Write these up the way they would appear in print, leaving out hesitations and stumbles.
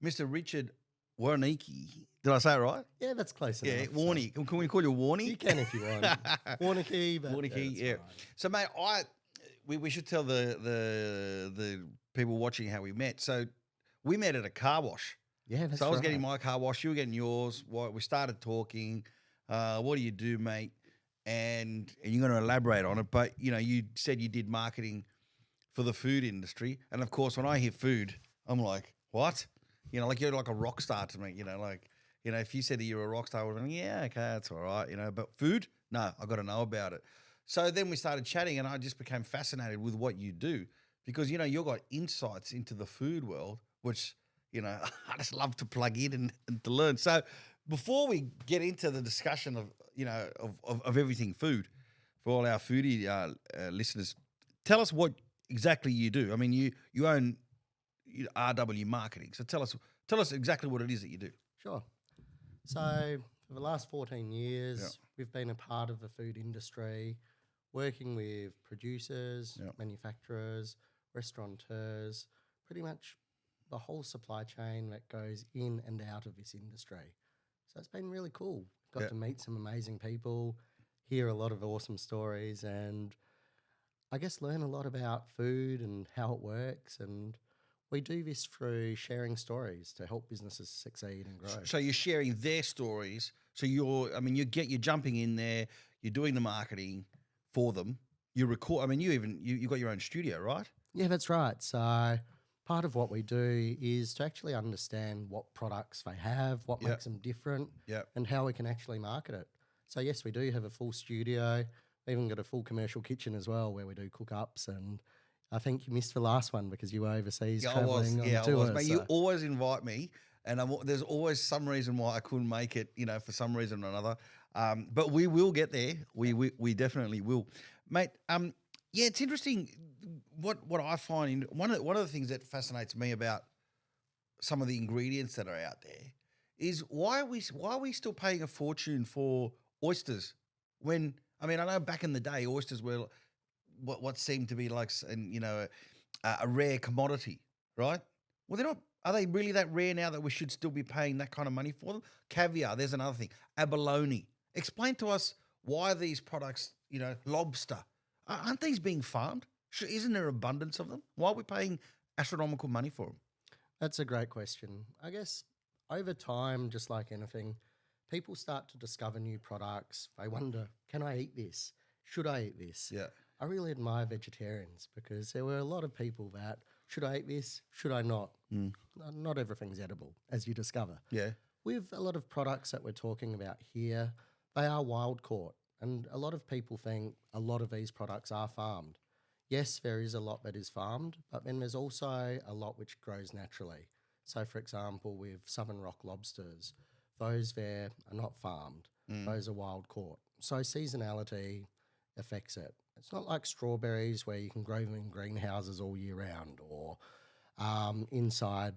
Mr. Richard Warneke. Did I say it right? Yeah, that's close Yeah, enough. Warneke. Can we call you Warneke? You can if you want. Warneke, but Warneke, that's yeah. fine. So, mate, we should tell the people watching how we met. So, we met at a car wash. Yeah, that's So I was right. getting my car wash, you were getting yours. We started talking. What do you do, mate? And you're going to elaborate on it. But, you said you did marketing for the food industry. And, of course, when I hear food, I'm like, what? Like you're like a rock star to me, if you said that you're a rock star, I would have been, yeah, okay, that's all right, But food, no, I got to know about it. So then we started chatting and I just became fascinated with what you do because, you've got insights into the food world, which, I just love to plug in and to learn. So before we get into the discussion of, of everything food for all our foodie listeners, tell us what exactly you do. I mean, you own RW Marketing. So tell us exactly what it is that you do. Sure. So for the last 14 years, Yeah. we've been a part of the food industry, working with producers, Yeah. manufacturers, restaurateurs, pretty much the whole supply chain that goes in and out of this industry. So it's been really cool. Got Yeah. to meet some amazing people, hear a lot of awesome stories, and I guess learn a lot about food and how it works. And we do this through sharing stories to help businesses succeed and grow. So you're sharing their stories. So you're jumping in there, you're doing the marketing for them. You record. I mean, you got your own studio, right? Yeah, that's right. So part of what we do is to actually understand what products they have, what Yep. makes them different, Yep. and how we can actually market it. So yes, we do have a full studio. We even got a full commercial kitchen as well where we do cook-ups. And I think you missed the last one because you were overseas traveling on tour. I was. Mate, you always invite me, and there's always some reason why I couldn't make it, for some reason or another. But we will get there. We definitely will, mate. Yeah, it's interesting. What I find one of the things that fascinates me about some of the ingredients that are out there is why are we still paying a fortune for oysters when I know back in the day oysters were what seemed to be like a rare commodity, right? Well, they're not. Are they really that rare now that we should still be paying that kind of money for them? Caviar, there's another thing. Abalone. Explain to us why these products, lobster, aren't these being farmed? Isn't there abundance of them? Why are we paying astronomical money for them? That's a great question. I guess over time, just like anything, people start to discover new products. They wonder, can I eat this? Should I eat this? Yeah. I really admire vegetarians because there were a lot of people that, should I eat this? Should I not? Not everything's edible, as you discover. Yeah. With a lot of products that we're talking about here, they are wild caught. And a lot of people think a lot of these products are farmed. Yes, there is a lot that is farmed, but then there's also a lot which grows naturally. So, for example, with Southern Rock lobsters, those there are not farmed. Those are wild caught. So seasonality affects it. It's not like strawberries where you can grow them in greenhouses all year round or inside.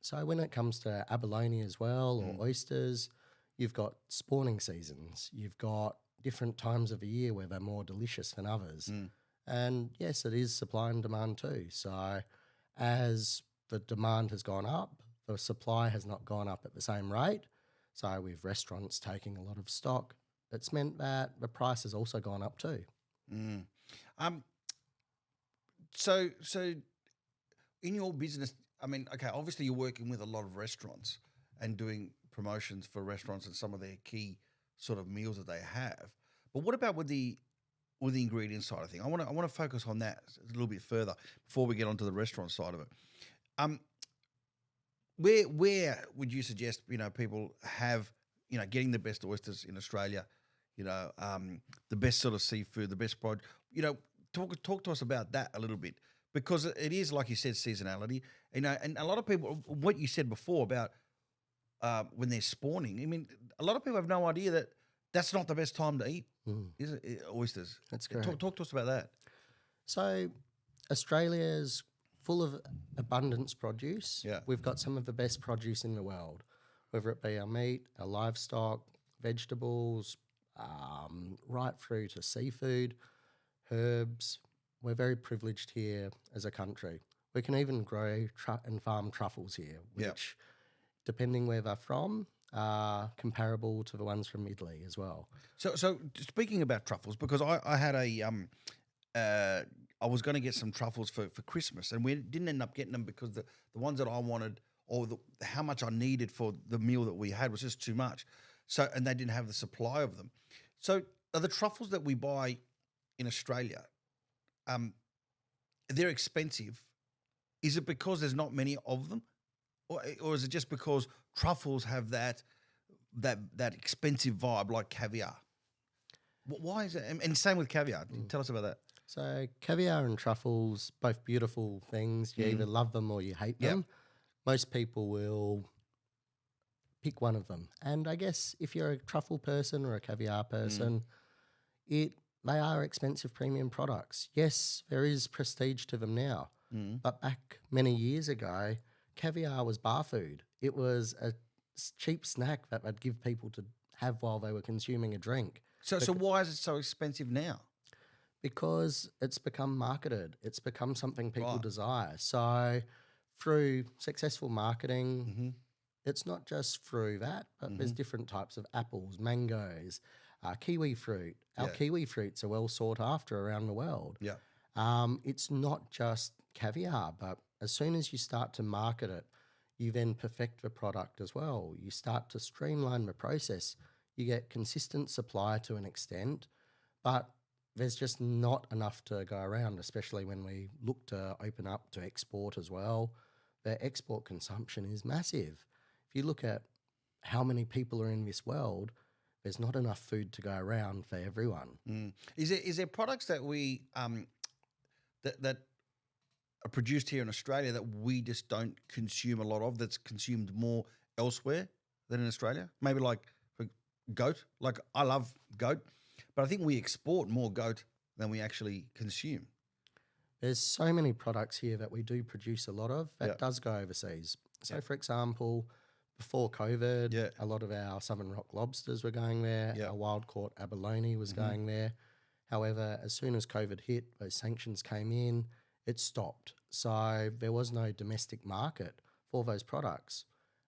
So when it comes to abalone as well or oysters, you've got spawning seasons. You've got different times of the year where they're more delicious than others. And yes, it is supply and demand too. So as the demand has gone up, the supply has not gone up at the same rate. So with restaurants taking a lot of stock, it's meant that the price has also gone up too. So in your business, okay, obviously you're working with a lot of restaurants and doing promotions for restaurants and some of their key sort of meals that they have. But what about with the ingredient side of thing? I want to focus on that a little bit further before we get onto the restaurant side of it. Where would you suggest people have getting the best oysters in Australia, the best sort of seafood, the best product? Talk to us about that a little bit because it is like you said, seasonality. And a lot of people, what you said before about when they're spawning. A lot of people have no idea that that's not the best time to eat. Is it oysters? That's correct. Talk to us about that. So Australia's full of abundance produce. Yeah. We've got some of the best produce in the world, whether it be our meat, our livestock, vegetables, right through to seafood, herbs. We're very privileged here as a country. We can even grow and farm truffles here, which depending where they're from, are comparable to the ones from Italy as well. So speaking about truffles, because I had I was going to get some truffles for Christmas, and we didn't end up getting them because the ones that I wanted or how much I needed for the meal that we had was just too much. So, and they didn't have the supply of them. So are the truffles that we buy in Australia, they're expensive. Is it because there's not many of them? Or is it just because truffles have that expensive vibe like caviar? Why is it? And same with caviar. Tell us about that. So caviar and truffles, both beautiful things. You either love them or you hate them. Most people will pick one of them. And I guess if you're a truffle person or a caviar person, they are expensive premium products. Yes, there is prestige to them now. But back many years ago, caviar was bar food. It was a cheap snack that they'd give people to have while they were consuming a drink. So why is it so expensive now? Because it's become marketed. It's become something people desire. So through successful marketing, it's not just through that, but there's different types of apples, mangoes, kiwi fruit. Our kiwi fruits are well sought after around the world. It's not just caviar, but as soon as you start to market it, you then perfect the product as well. You start to streamline the process. You get consistent supply to an extent, but there's just not enough to go around, especially when we look to open up to export as well. The export consumption is massive. If you look at how many people are in this world, there's not enough food to go around for everyone. Is there products that we that are produced here in Australia that we just don't consume a lot of, that's consumed more elsewhere than in Australia? Maybe like for goat. Like I love goat, but I think we export more goat than we actually consume. There's so many products here that we do produce a lot of that does go overseas. So for example, before COVID, a lot of our Southern Rock lobsters were going there. Our wild caught abalone was going there. However, as soon as COVID hit, those sanctions came in, it stopped. So there was no domestic market for those products.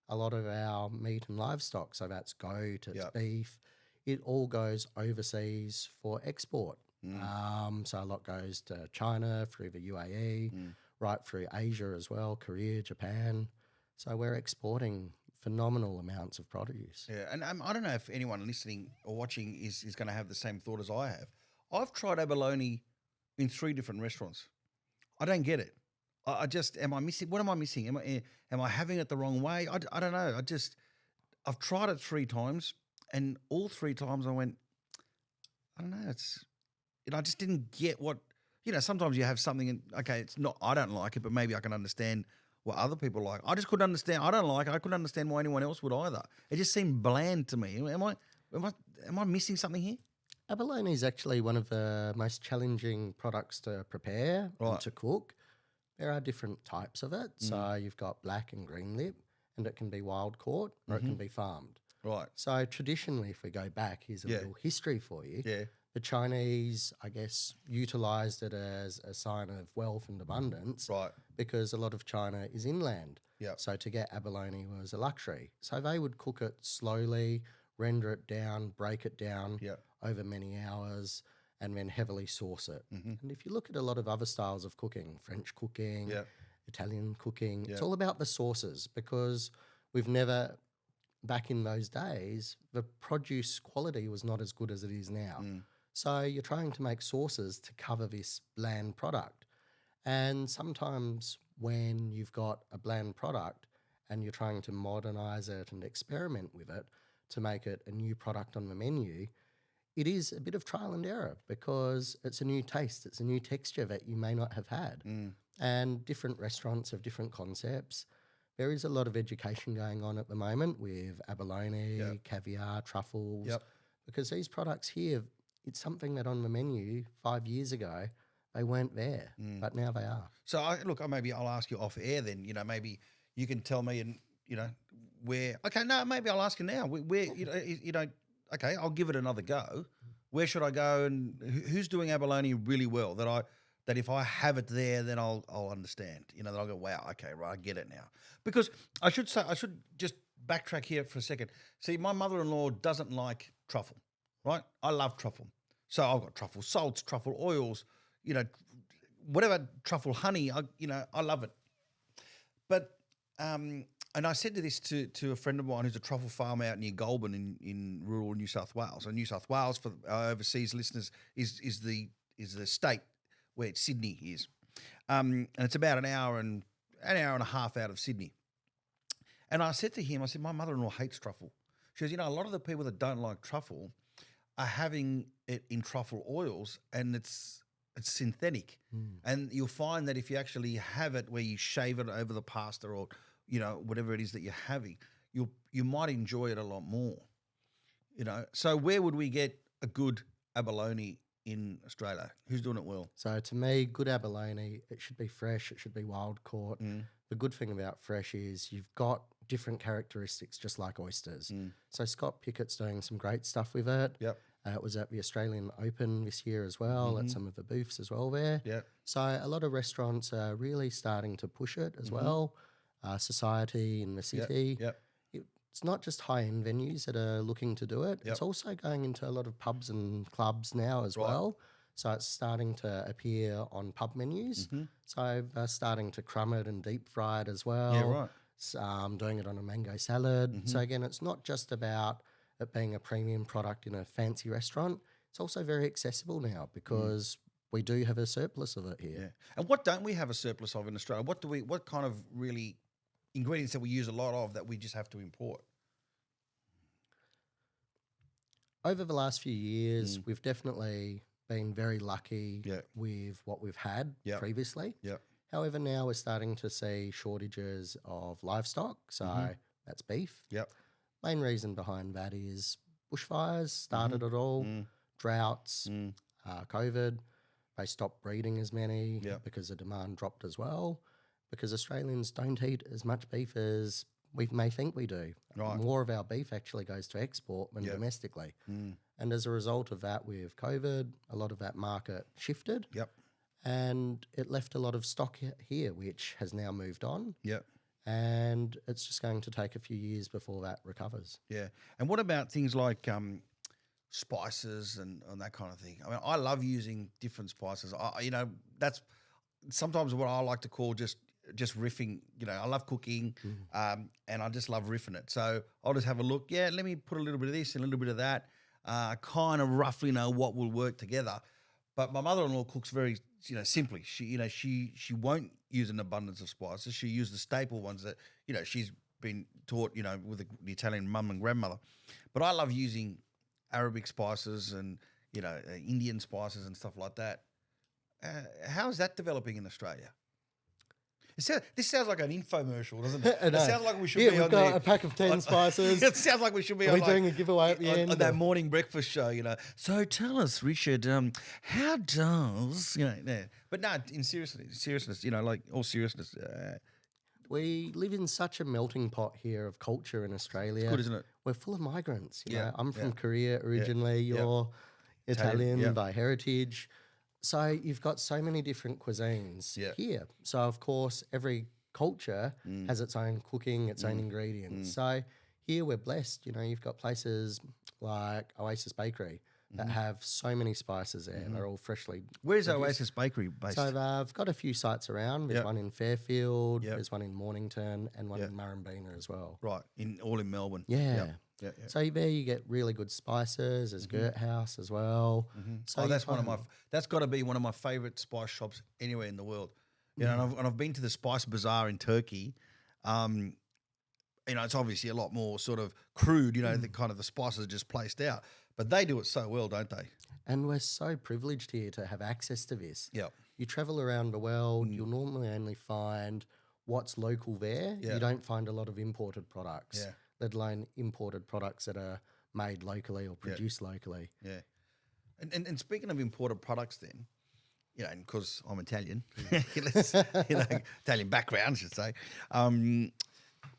A lot of our meat and livestock, so that's goat, it's beef, it all goes overseas for export. So a lot goes to China, through the UAE, right through Asia as well, Korea, Japan. So we're exporting phenomenal amounts of produce. Yeah, and I don't know if anyone listening or watching is going to have the same thought as I have. I've tried abalone in 3 different restaurants. I don't get it. I just, am I missing? What am I missing? Am I having it the wrong way? I don't know. I've tried it 3 times, and all 3 times I went, I don't know. I just didn't get what, sometimes you have something and, okay, it's not, I don't like it, but maybe I can understand what other people like. I just couldn't understand. I don't like it. I couldn't understand why anyone else would either. It just seemed bland to me. Am I missing something here? Abalone is actually one of the most challenging products to prepare and to cook. There are different types of it. So you've got black and green lip, and it can be wild caught or it can be farmed. Right. So traditionally, if we go back, here's a little history for you. Yeah. The Chinese, I guess, utilised it as a sign of wealth and abundance. Right. Because a lot of China is inland. Yeah. So to get abalone was a luxury. So they would cook it slowly, render it down, break it down over many hours, and then heavily sauce it. And if you look at a lot of other styles of cooking, French cooking, Italian cooking, it's all about the sauces, because we've never, back in those days, the produce quality was not as good as it is now. So you're trying to make sauces to cover this bland product. And sometimes when you've got a bland product and you're trying to modernize it and experiment with it to make it a new product on the menu, it is a bit of trial and error, because it's a new taste, it's a new texture that you may not have had. And different restaurants have different concepts. There is a lot of education going on at the moment with abalone, caviar, truffles, because these products here, it's something that on the menu 5 years ago, they weren't there, but now they are. So maybe I'll ask you off air then, maybe you can tell me and, where, okay, no, maybe I'll ask you now, where, okay, I'll give it another go. Where should I go, and who's doing abalone really well that if I have it there, then I'll understand, that I'll go, wow, okay, right, I get it now. Because I should just backtrack here for a second. See, my mother-in-law doesn't like truffle, right? I love truffle. So I've got truffle salts, truffle oils, whatever truffle honey, I love it. But, and I said this to a friend of mine who's a truffle farm out near Goulburn in rural New South Wales. And New South Wales, for our overseas listeners, is the state where Sydney is. And it's about an hour and a half out of Sydney. And I said to him, my mother-in-law hates truffle. She goes, a lot of the people that don't like truffle are having it in truffle oils, and it's synthetic. And you'll find that if you actually have it where you shave it over the pasta or, whatever it is that you're having, you might enjoy it a lot more. So where would we get a good abalone in Australia? Who's doing it well? So to me, good abalone, it should be fresh, it should be wild caught. The good thing about fresh is you've got different characteristics, just like oysters. So Scott Pickett's doing some great stuff with it. Yep. It was at the Australian Open this year as well, at some of the booths as well there. Yep. So a lot of restaurants are really starting to push it as well. Society in the city. Yep. It's not just high-end venues that are looking to do it. It's also going into a lot of pubs and clubs now as well. So it's starting to appear on pub menus. So they're starting to crumb it and deep fry it as well. Yeah, right. Doing it on a mango salad. So again, it's not just about it being a premium product in a fancy restaurant. It's also very accessible now because we do have a surplus of it here. Yeah. And what don't we have a surplus of in Australia? What kind of really ingredients that we use a lot of that we just have to import? Over the last few years, we've definitely been very lucky with what we've had previously. However, now we're starting to see shortages of livestock, so that's beef. Main reason behind that is bushfires started it all, droughts, COVID. They stopped breeding as many because the demand dropped as well, because Australians don't eat as much beef as we may think we do. More of our beef actually goes to export than domestically. And as a result of that, with COVID, a lot of that market shifted. And it left a lot of stock here, which has now moved on. And it's just going to take a few years before that recovers. And what about things like spices and that kind of thing? I mean, I love using different spices. That's sometimes what I like to call just riffing. I love cooking, and I just love riffing it. So I'll just have a look. Yeah, let me put a little bit of this and a little bit of that. Kind of roughly know what will work together. But my mother-in-law cooks very, simply. She won't use an abundance of spices. She uses the staple ones that, she's been taught, with the Italian mum and grandmother. But I love using Arabic spices and, Indian spices and stuff like that. How is that developing in Australia? This sounds like an infomercial, doesn't it? It sounds like we should be on we've got a pack of 10 spices. It sounds like we should be on doing a giveaway at the end. On that morning breakfast show, So tell us, Richard, how does, But no, in seriousness, all seriousness. We live in such a melting pot here of culture in Australia. It's good, isn't it? We're full of migrants. I'm from Yeah. Korea originally. You're Italian yeah. by heritage. So you've got so many different cuisines here. So, of course, every culture has its own cooking, its own ingredients. So here we're blessed. You've got places like Oasis Bakery that have so many spices there. They're all freshly Where's produced. Oasis Bakery based? So they've got a few sites around. There's one in Fairfield, there's one in Mornington, and one in Murrumbina as well. Right, all in Melbourne. Yeah. So there you get really good spices. There's Gert House as well. So that's that's got to be one of my favourite spice shops anywhere in the world. And I've been to the Spice Bazaar in Turkey. It's obviously a lot more sort of crude. The kind of the spices are just placed out, but they do it so well, don't they? And we're so privileged here to have access to this. Yeah. You travel around the world, you'll normally only find what's local there. Yeah. You don't find a lot of imported products. Yeah. Let alone imported products that are made locally or produced locally. Yeah. And speaking of imported products then, and because I'm Italian, Italian background, I should say,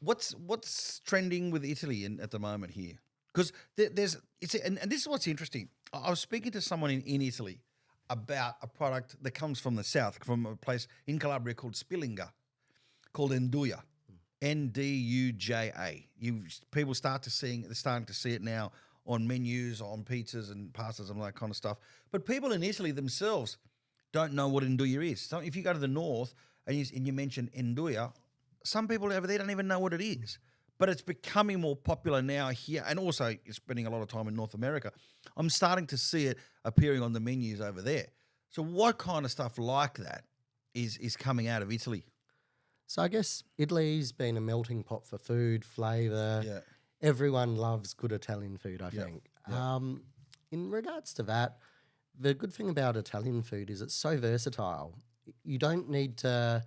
what's trending with Italy at the moment here? Because and this is what's interesting. I was speaking to someone in Italy about a product that comes from the south, from a place in Calabria called Spillinga, called Nduja. Nduja. People they're starting to see it now on menus, on pizzas and pastas and all that kind of stuff. But people in Italy themselves don't know what nduja is. So if you go to the north and you mention nduja, some people over there don't even know what it is. But it's becoming more popular now here, and also spending a lot of time in North America. I'm starting to see it appearing on the menus over there. So what kind of stuff like that is coming out of Italy? So I guess Italy's been a melting pot for food, flavour. Yeah. Everyone loves good Italian food, I think. Yeah. In regards to that, the good thing about Italian food is it's so versatile. You don't need to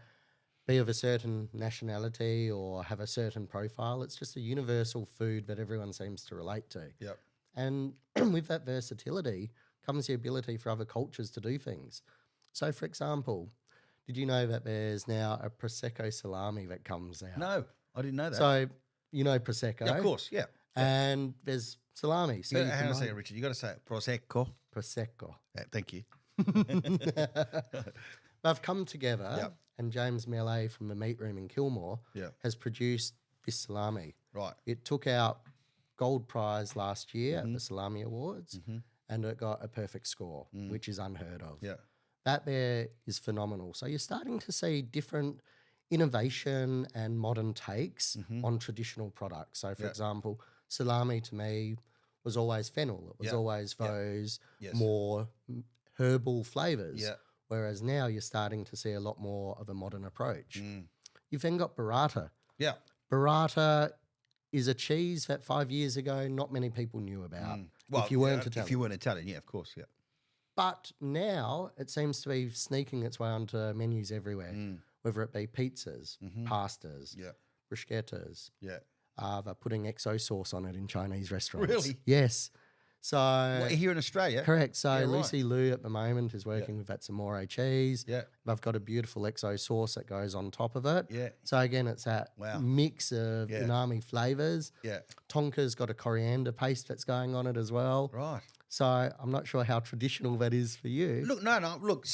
be of a certain nationality or have a certain profile. It's just a universal food that everyone seems to relate to. Yep. And with that versatility comes the ability for other cultures to do things. So, for example, did you know that there's now a Prosecco salami that comes out? No, I didn't know that. So, you know Prosecco? Yeah, of course, yeah. And there's salami. So Hang on a second, Richard. You got to say it. Prosecco. Prosecco. Yeah, thank you. They've come together, Yep. and James Melee from the Meat Room in Kilmore Yeah. has produced this salami. Right. It took out gold prize last year at the Salami Awards, and it got a perfect score, which is unheard of. Yeah. That there is phenomenal. So you're starting to see different innovation and modern takes on traditional products. So, for example, salami to me was always fennel. It was always those more herbal flavours. Yeah. Whereas now you're starting to see a lot more of a modern approach. You've then got burrata. Yeah. Burrata is a cheese that 5 years ago not many people knew about. Well, if you weren't Italian. If you weren't Italian, yeah, of course, yeah. But now it seems to be sneaking its way onto menus everywhere, whether it be pizzas, pastas, Yeah. bruschettas. Yeah. They're putting XO sauce on it in Chinese restaurants. Really? Yes. So What, here in Australia? correct. So Yeah, right. Lucy Liu at the moment is working with that Zamore cheese. Yeah. They've got a beautiful XO sauce that goes on top of it. Yeah. So again, it's that Wow. mix of Yeah. umami flavours. Yeah. Tonka's got a coriander paste that's going on it as well. Right. So I'm not sure how traditional that is for you. Look, no. Look,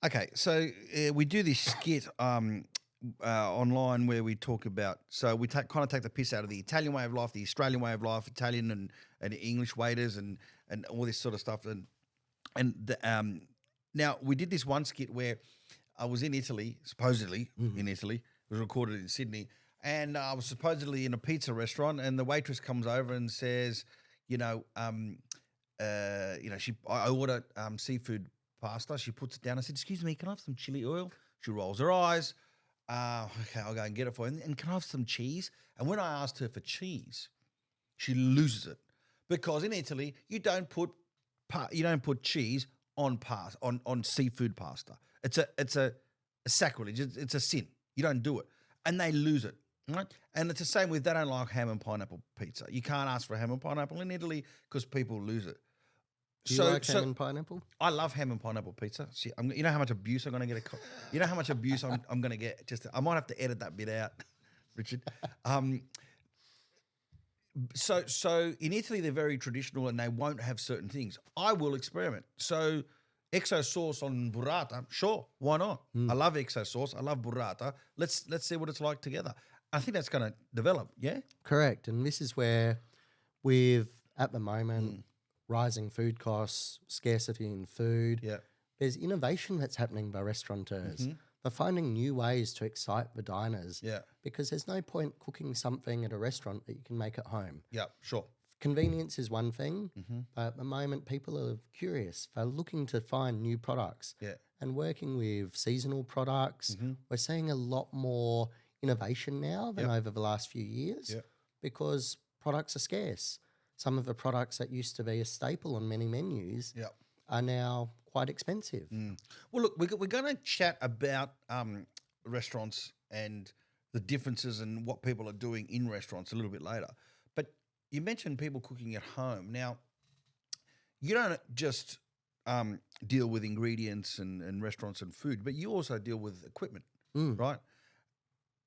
okay. So we do this skit online where we talk about. So we kind of take the piss out of the Italian way of life, the Australian way of life, Italian and English waiters and all this sort of stuff. Now we did this one skit where I was in Italy, supposedly in Italy. It was recorded in Sydney, and I was supposedly in a pizza restaurant, and the waitress comes over and says, I order seafood pasta. She puts it down. I said, "Excuse me, can I have some chili oil?" She rolls her eyes. Okay, I'll go and get it for you. And can I have some cheese? And when I asked her for cheese, she loses it because in Italy you don't put cheese on seafood pasta. It's a sacrilege. It's a sin. You don't do it, and they lose it. Right? And it's the same with they don't like ham and pineapple pizza. You can't ask for ham and pineapple in Italy because people lose it. Do you like ham and pineapple? I love ham and pineapple pizza. See, you know how much abuse I'm going to get? You know how much abuse I'm going to get? I might have to edit that bit out, Richard. So in Italy, they're very traditional and they won't have certain things. I will experiment. So XO sauce on burrata, sure, why not? I love XO sauce. I love burrata. Let's see what it's like together. I think that's going to develop, yeah? Correct. And this is where with, at the moment, rising food costs, scarcity in food, there's innovation that's happening by restaurateurs. They're finding new ways to excite the diners because there's no point cooking something at a restaurant that you can make at home. Yeah, sure. Convenience is one thing, but at the moment people are curious. They're looking to find new products and working with seasonal products. We're seeing a lot more innovation now than over the last few years because products are scarce. Some of the products that used to be a staple on many menus are now quite expensive. Well, look, we're going to chat about restaurants and the differences and what people are doing in restaurants a little bit later. But you mentioned people cooking at home. Now, you don't just deal with ingredients and restaurants and food, but you also deal with equipment, right?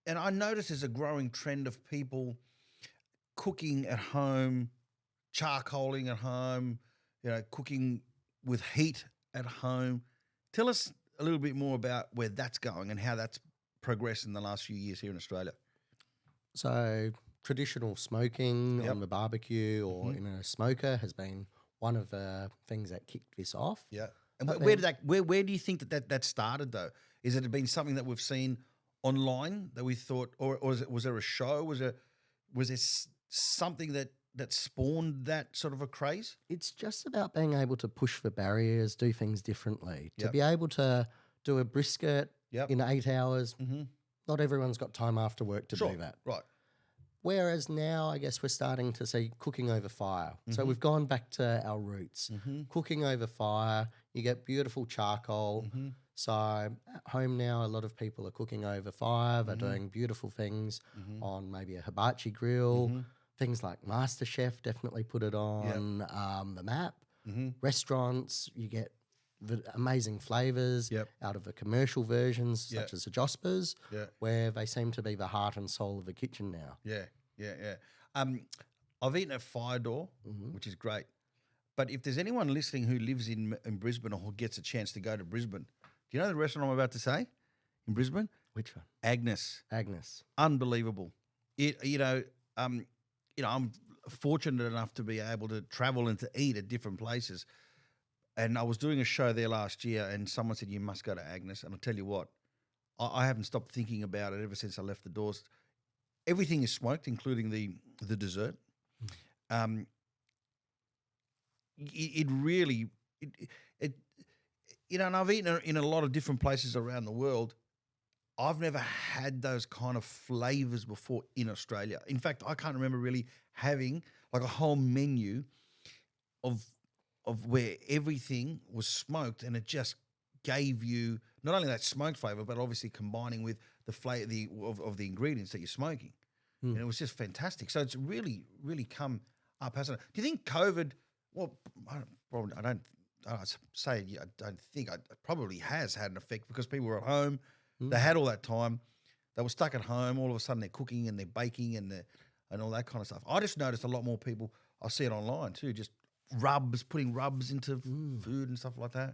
And I notice there's a growing trend of people cooking at home, charcoaling at home, cooking with heat at home. Tell us a little bit more about where that's going and how that's progressed in the last few years here in Australia? So traditional smoking Yep. on the barbecue or in a smoker has been one of the things that kicked this off. Yeah. And But where do you think that started though? Is it been something that we've seen online that we thought, or was there a show? Was there something that spawned that sort of a craze? It's just about being able to push for barriers, do things differently. To Yep. be able to do a brisket Yep. in 8 hours, Mm-hmm. not everyone's got time after work to Sure. do that. Right. Whereas now, I guess we're starting to see cooking over fire. So Mm-hmm. we've gone back to our roots. Cooking over fire, you get beautiful charcoal. Mm-hmm. So at home now, a lot of people are cooking over fire. They're doing beautiful things on maybe a hibachi grill. Things like MasterChef definitely put it on the map. Restaurants, you get the amazing flavours Yep. out of the commercial versions, such as the Jospers, Yeah. where they seem to be the heart and soul of the kitchen now. Yeah. I've eaten at Fire Door, which is great. But if there's anyone listening who lives in Brisbane or who gets a chance to go to Brisbane, do you know the restaurant I'm about to say in Brisbane? Which one? Agnes. Agnes. Unbelievable. I'm fortunate enough to be able to travel and to eat at different places. And I was doing a show there last year, and someone said, you must go to Agnes. And I'll tell you what, I haven't stopped thinking about it ever since I left the doors. Everything is smoked, including the dessert. It really, and I've eaten in a lot of different places around the world. I've never had those kind of flavors before in Australia. In fact, I can't remember really having like a whole menu of where everything was smoked, and it just gave you not only that smoked flavor, but obviously combining with the flavor of the ingredients that you're smoking. And it was just fantastic. So it's really, really come up, hasn't it? Do you think COVID? Well, I don't think it probably has had an effect because people were at home. They had all that time. They were stuck at home. All of a sudden, they're cooking and they're baking and all that kind of stuff. I just noticed a lot more people. I see it online too. Just putting rubs into food and stuff like that.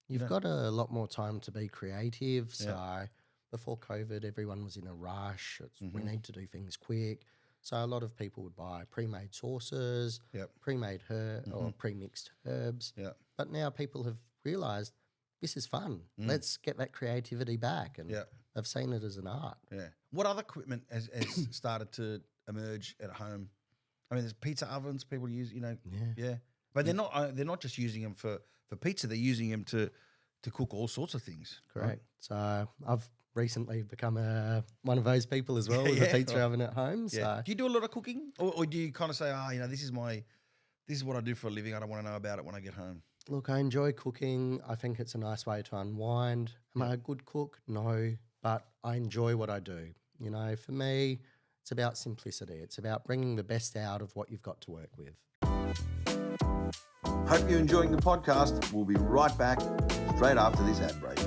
You've got a lot more time to be creative. So before COVID, everyone was in a rush. We need to do things quick. So a lot of people would buy pre-made sauces, pre-made or pre-mixed herbs. But now people have realised this is fun. Let's get that creativity back. And I've seen it as an art. Yeah. What other equipment has started to emerge at home? I mean, there's pizza ovens people use, but they're not just using them for pizza. They're using them to cook all sorts of things. Correct. Right? So I've recently become one of those people as well with a pizza oven at home. Yeah. So Do you do a lot of cooking, or do you kind of say, this is what I do for a living. I don't want to know about it when I get home. look, I enjoy cooking. I think it's a nice way to unwind. Am I a good cook? No, but I enjoy what I do. You know, for me, it's about simplicity. It's about bringing the best out of what you've got to work with. Hope you're enjoying the podcast. We'll be right back straight after this ad break.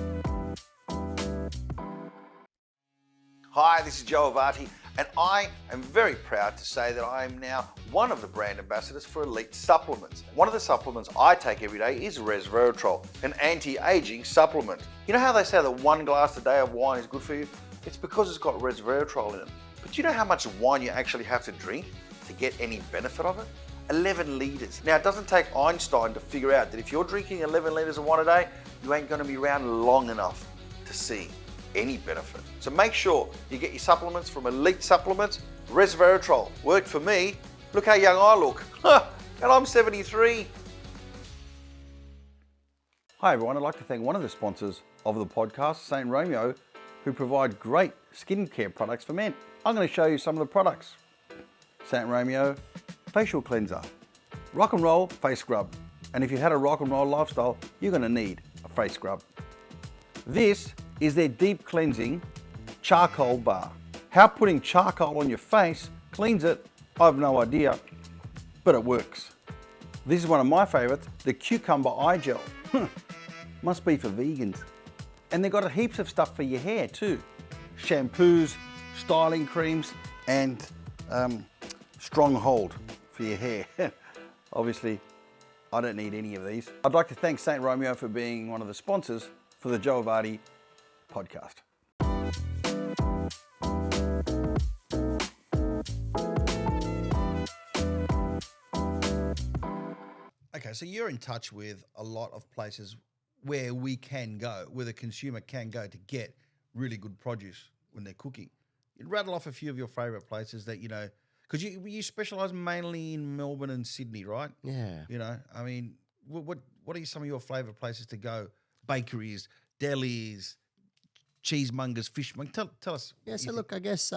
Hi, this is Joe Avati, and I am very proud to say that I am now one of the brand ambassadors for Elite Supplements. One of the supplements I take every day is resveratrol, an anti-aging supplement. You know how they say that 1 glass a day of wine is good for you? It's because it's got resveratrol in it. But do you know how much wine you actually have to drink to get any benefit of it? 11 litres. Now, it doesn't take Einstein to figure out that if you're drinking 11 litres of wine a day, you ain't going to be around long enough to see any benefit. So make sure you get your supplements from Elite Supplements. Resveratrol worked for me. Look how young I look. And I'm 73. Hi everyone, I'd like to thank one of the sponsors of the podcast, St. Romeo, who provide great skincare products for men. I'm going to show you some of the products. St. Romeo Facial Cleanser, Rock and Roll Face Scrub. And if you had a rock and roll lifestyle, you're going to need a face scrub. This is their deep cleansing charcoal bar. How putting charcoal on your face cleans it, I have no idea, but it works. This is one of my favorites, the cucumber eye gel. Must be for vegans. And they've got heaps of stuff for your hair too. Shampoos, styling creams, and Stronghold for your hair. Obviously, I don't need any of these. I'd like to thank St. Romeo for being one of the sponsors for the Joe Avati podcast. Okay, so you're in touch with a lot of places where we can go, where the consumer can go to get really good produce when they're cooking. You'd rattle off a few of your favourite places that, because you specialise mainly in Melbourne and Sydney, right? Yeah. I mean, what are some of your favourite places to go? Bakeries, delis, cheesemongers, fishmongers. Tell us. Yeah, what you so think. look, I guess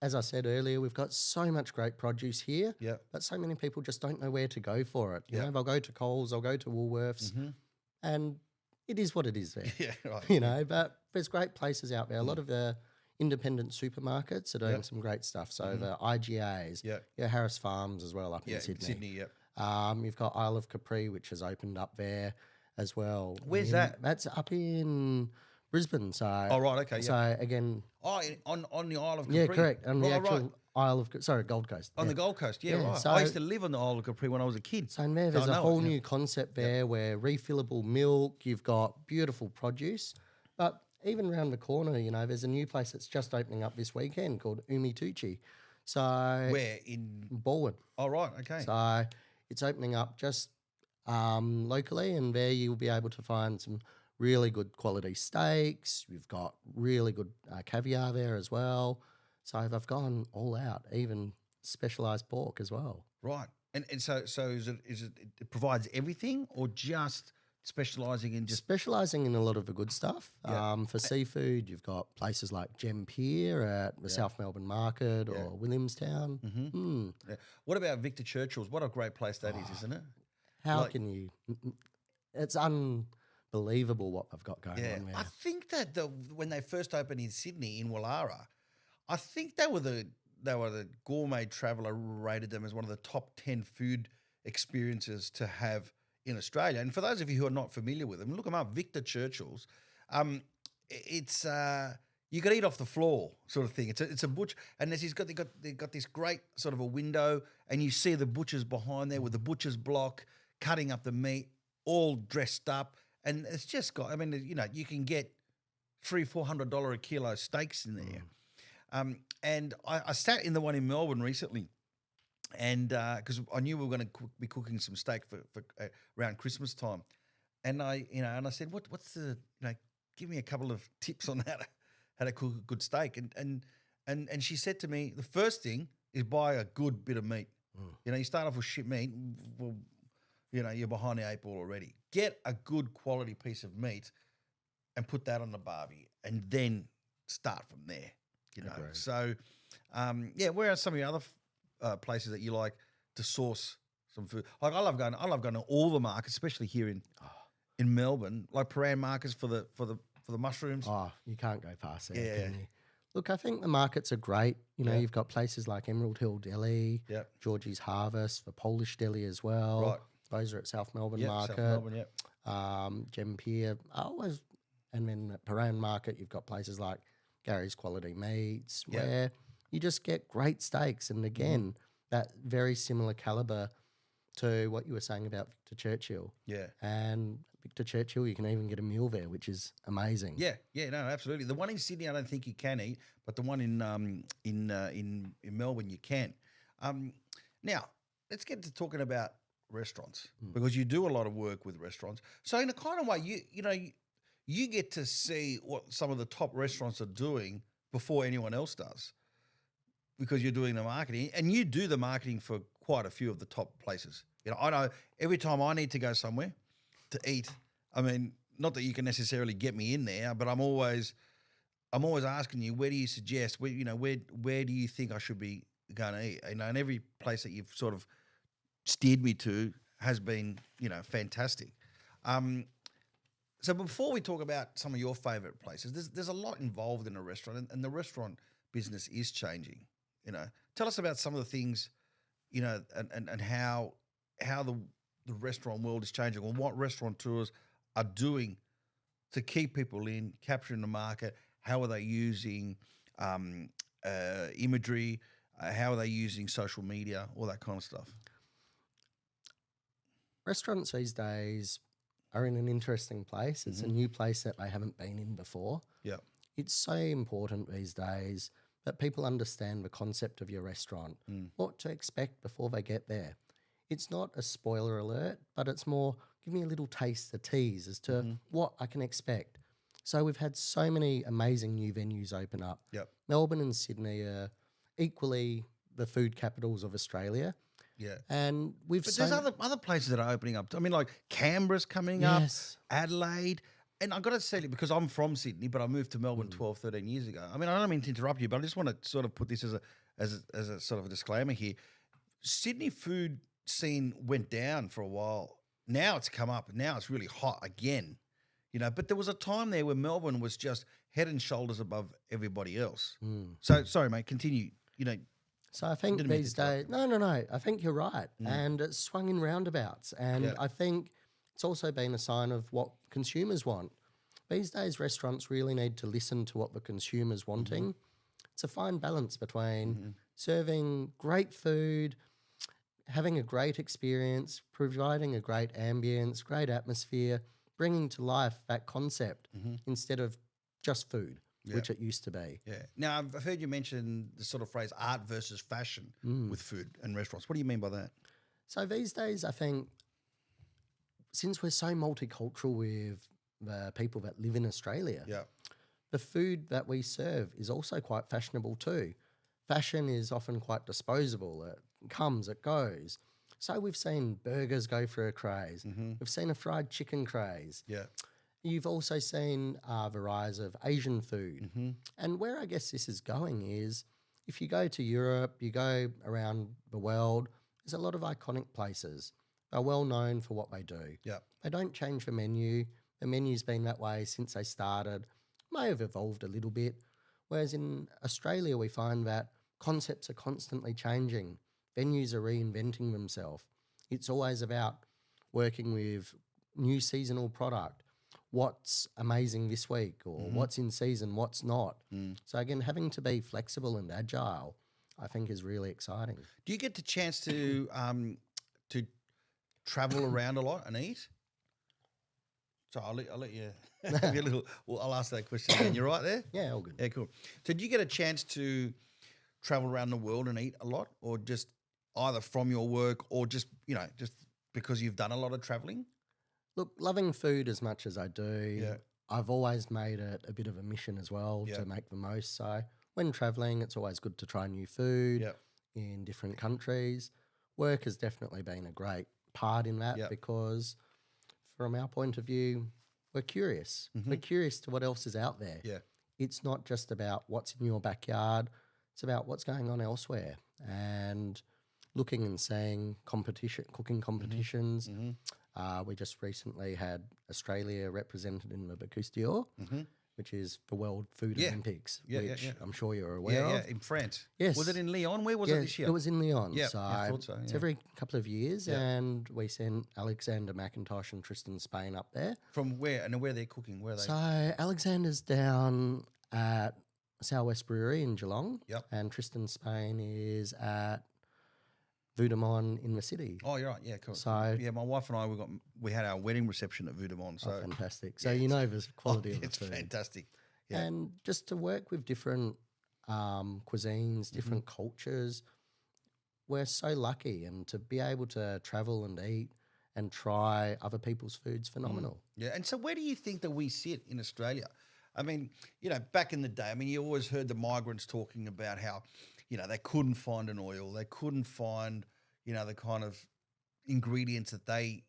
as I said earlier, we've got so much great produce here, Yeah. but so many people just don't know where to go for it. You Yeah. know, they'll go to Coles, they'll go to Woolworths, and it is what it is there. Yeah, right. You know, but there's great places out there. A lot of the independent supermarkets are doing some great stuff. So the IGAs, Harris Farms as well up in Sydney. You've got Isle of Capri, which has opened up there as well. Where's that? That's up in Brisbane. So, right, okay. So again, on the Isle of Capri. yeah, correct. On the Right, actual right. Isle of Gold Coast. On the Gold Coast, yeah, Yeah, right. so- I used to live on the Isle of Capri when I was a kid. So in there, there's I a know whole it, yeah. new concept there where refillable milk, you've got beautiful produce, but even around the corner, you know, there's a new place that's just opening up this weekend called Umituchi. So Where in? Baldwin. Oh, right, okay. So it's opening up just locally, and there you'll be able to find some really good quality steaks. We've got really good caviar there as well. So they've gone all out, even specialised pork as well. Right, and so is it provides everything or just specialising in just? Specialising in a lot of the good stuff. Yeah. For seafood, you've got places like Gem Pier at the South Melbourne Market or Williamstown. Yeah. What about Victor Churchills? What a great place that is, isn't it? How can you? It's unbelievable what they've got going on there. I think that when they first opened in Sydney in Wallara, I think they were the Gourmet Traveller rated them as one of the top 10 food experiences to have in Australia. And for those of you who are not familiar with them, look them up. Victor Churchills. It's you could eat off the floor sort of thing. It's a butcher, and they've got this great sort of a window, and you see the butchers behind there with the butcher's block cutting up the meat, all dressed up, and it's just got. I mean, you can get $300-400 a kilo steaks in there. And I sat in the one in Melbourne recently, and because I knew we were going to be cooking some steak for around Christmas time, and I said, what's the give me a couple of tips on how to cook a good steak, and she said to me, the first thing is buy a good bit of meat. You start off with shit meat, well, you're behind the eight ball already. Get a good quality piece of meat and put that on the barbie, and then start from there. Agreed. So, where are some of your other places that you like to source some food? Like I love going to all the markets, especially here in Melbourne, like Paran markets for the mushrooms. Oh, you can't go past there, Yeah. can you? Look, I think the markets are great. You've got places like Emerald Hill Deli, Georgie's Harvest, the Polish Deli as well. Right. Those are at South Melbourne Market. South Melbourne, Gem Pier. And then at Paran Market, you've got places like Gary's Quality Meats, where you just get great steaks. And again, that very similar calibre to what you were saying about Victor Churchill. Yeah. And Victor Churchill, you can even get a meal there, which is amazing. Yeah, no, absolutely. The one in Sydney, I don't think you can eat, but the one in Melbourne, you can. Now, let's get to talking about restaurants because you do a lot of work with restaurants. So in a kind of way, you get to see what some of the top restaurants are doing before anyone else does because you're doing the marketing, and you do the marketing for quite a few of the top places. I know every time I need to go somewhere to eat, I mean, not that you can necessarily get me in there, but I'm always asking you, where do you suggest, where do you think I should be going to eat? And every place that you've sort of steered me to has been, fantastic. So before we talk about some of your favourite places, there's a lot involved in a restaurant, and the restaurant business is changing. Tell us about some of the things, and how the restaurant world is changing, or what restaurateurs are doing to keep people in, capturing the market. How are they using imagery? How are they using social media? All that kind of stuff. Restaurants these days are in an interesting place. It's a new place that they haven't been in before. Yeah. It's so important these days that people understand the concept of your restaurant, what to expect before they get there. it's not a spoiler alert, but it's more give me a little taste, a tease as to Mm-hmm. what I can expect. So we've had so many amazing new venues open up. Yep. Melbourne and Sydney are equally the food capitals of Australia. Yeah. And we've But there's other places that are opening up. I mean, like Canberra's coming up, Yes. Adelaide. And I've got to say, because I'm from Sydney, but I moved to Melbourne 12, 13 years ago. I mean, I don't mean to interrupt you, but I just want to sort of put this as a sort of a disclaimer here. Sydney food scene went down for a while. Now it's come up. Now it's really hot again. But there was a time there where Melbourne was just head and shoulders above everybody else. So, sorry, mate, continue. So I think Didn't mean to these days, no, I think you're right. And it's swung in roundabouts. And Yeah. I think it's also been a sign of what consumers want. These days, restaurants really need to listen to what the consumer's wanting. It's a fine balance between serving great food, having a great experience, providing a great ambience, great atmosphere, bringing to life that concept instead of just food, which it used to be. Yeah. Now, I've heard you mention the sort of phrase art versus fashion with food and restaurants. What do you mean by that? So these days, I think since we're so multicultural with the people that live in Australia, Yeah. the food that we serve is also quite fashionable too. Fashion is often quite disposable. It comes, it goes. So we've seen burgers go for a craze. We've seen a fried chicken craze. Yeah. You've also seen the rise of Asian food. And where I guess this is going is if you go to Europe, you go around the world, there's a lot of iconic places. They're well known for what they do. Yeah. They don't change the menu. The menu's been that way since they started. May have evolved a little bit. Whereas in Australia, we find that concepts are constantly changing. Venues are reinventing themselves. It's always about working with new seasonal product. What's amazing this week or what's in season, what's not. So again, having to be flexible and agile, I think is really exciting. Do you get the chance to travel around a lot and eat? So I'll let you have your little. Well, I'll ask that question again. You're right there. Yeah, all good. Yeah, cool. So do you get a chance to travel around the world and eat a lot, or just either from your work, or just just because you've done a lot of traveling? Look, loving food as much as I do, Yeah. I've always made it a bit of a mission as well Yeah. to make the most. So when traveling, it's always good to try new food Yeah. in different countries. Work has definitely been a great part in that Yeah. because from our point of view, we're curious. We're curious to what else is out there. Yeah. It's not just about what's in your backyard. It's about what's going on elsewhere and looking and seeing cooking competitions. We just recently had Australia represented in the Bocuse d'Or, which is the World Food Yeah. Olympics, Yeah, which yeah. I'm sure you're aware Yeah, of. in France. Yes. Was it in Lyon? Where was it this year? It was in Lyon. Yeah, so I thought so, it's yeah. every couple of years, Yeah. and we sent Alexander McIntosh and Tristan Spain up there. From where? And where they're cooking? Where are they? So Alexander's down at Southwest Brewery in Geelong, Yep. and Tristan Spain is at Voudemont in the city. Oh, you're right. Yeah, cool. So- yeah, my wife and I we had our wedding reception at Voudemont. So Fantastic. So yeah, you know the oh, quality of the it's food. fantastic. Yeah. And just to work with different cuisines, different cultures, we're so lucky. And to be able to travel and eat and try other people's food's phenomenal. Yeah, and so where do you think that we sit in Australia? I mean, back in the day, I mean, you always heard the migrants talking about how, they couldn't find an oil, they couldn't find, the kind of ingredients that they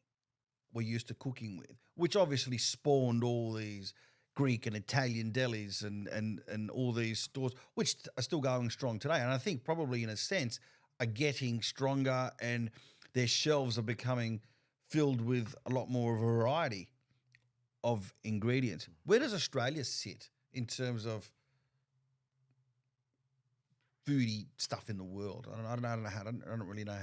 were used to cooking with, which obviously spawned all these Greek and Italian delis and all these stores, which are still going strong today. And I think probably in a sense are getting stronger and their shelves are becoming filled with a lot more variety of ingredients. Where does Australia sit in terms of foodie stuff in the world? I don't really know